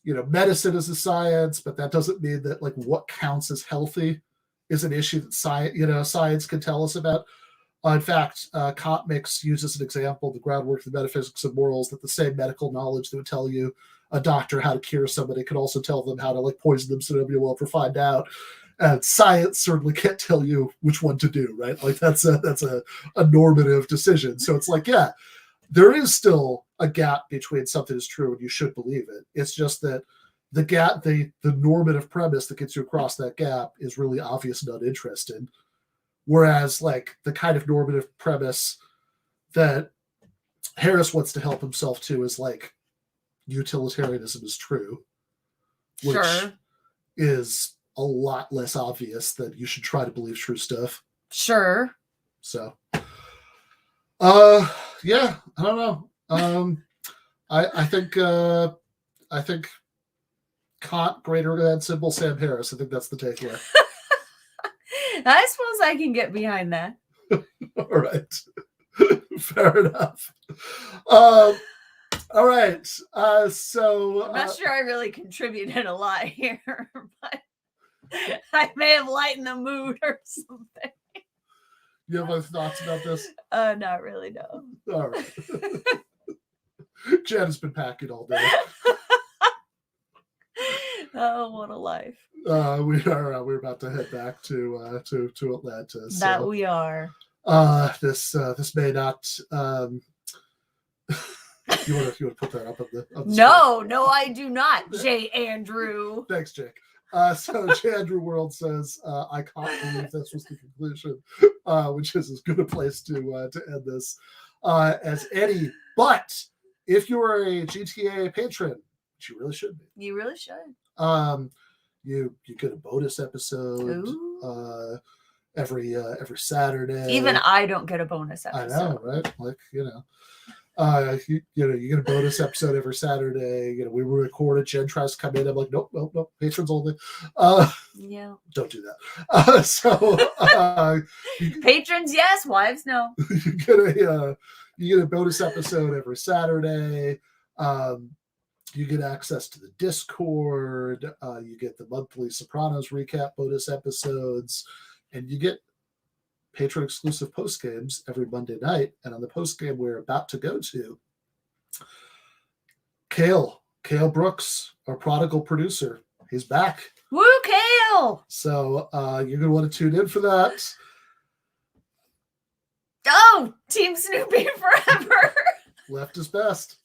medicine is a science, but that doesn't mean that like what counts as healthy is an issue that science can tell us about. In fact, Kant uses an example, the groundwork of the metaphysics of morals, that the same medical knowledge that would tell you a doctor how to cure somebody could also tell them how to like poison them so nobody will ever find out. And science certainly can't tell you which one to do, right? Like that's a normative decision. So it's like, yeah, there is still a gap between something is true and you should believe it. It's just that the gap, the normative premise that gets you across that gap is really obvious and uninteresting. Whereas like the kind of normative premise that Harris wants to help himself to is like utilitarianism is true, which is a lot less obvious that you should try to believe true stuff. Sure. So, yeah, I don't know. I think Kant greater than symbol Sam Harris. I think that's the takeaway. I suppose I can get behind that. All right. Fair enough. All right. So I'm not sure I really contributed a lot here, but I may have lightened the mood or something. You have any thoughts about this? Not really, no. All right. Jen has been packing all day. Oh, what a life. We're about to head back to Atlanta. So, that we are. This may not. You want to put that up on the No, I do not, J. Andrew. Thanks, Jake. So J. Andrew World says, I can't believe this was the conclusion, which is as good a place to end this as any. But if you are a GTAA patron, which you really should be. You really should. You get a bonus episode. every Saturday. Even I don't get a bonus episode. I know, right? Like, you get a bonus episode every Saturday. We record it. Jen tries to come in. I'm like, nope, patrons only. Yeah. Don't do that. Patrons, yes. Wives, no. You get a bonus episode every Saturday. You get access to the Discord. You get the monthly Sopranos recap bonus episodes, and you get patron exclusive post games every Monday night. And on the post game we're about to go to, Cale Brooks, our prodigal producer, he's back. Woo, Cale! So you're gonna want to tune in for that. Oh, Team Snoopy forever. Left is best.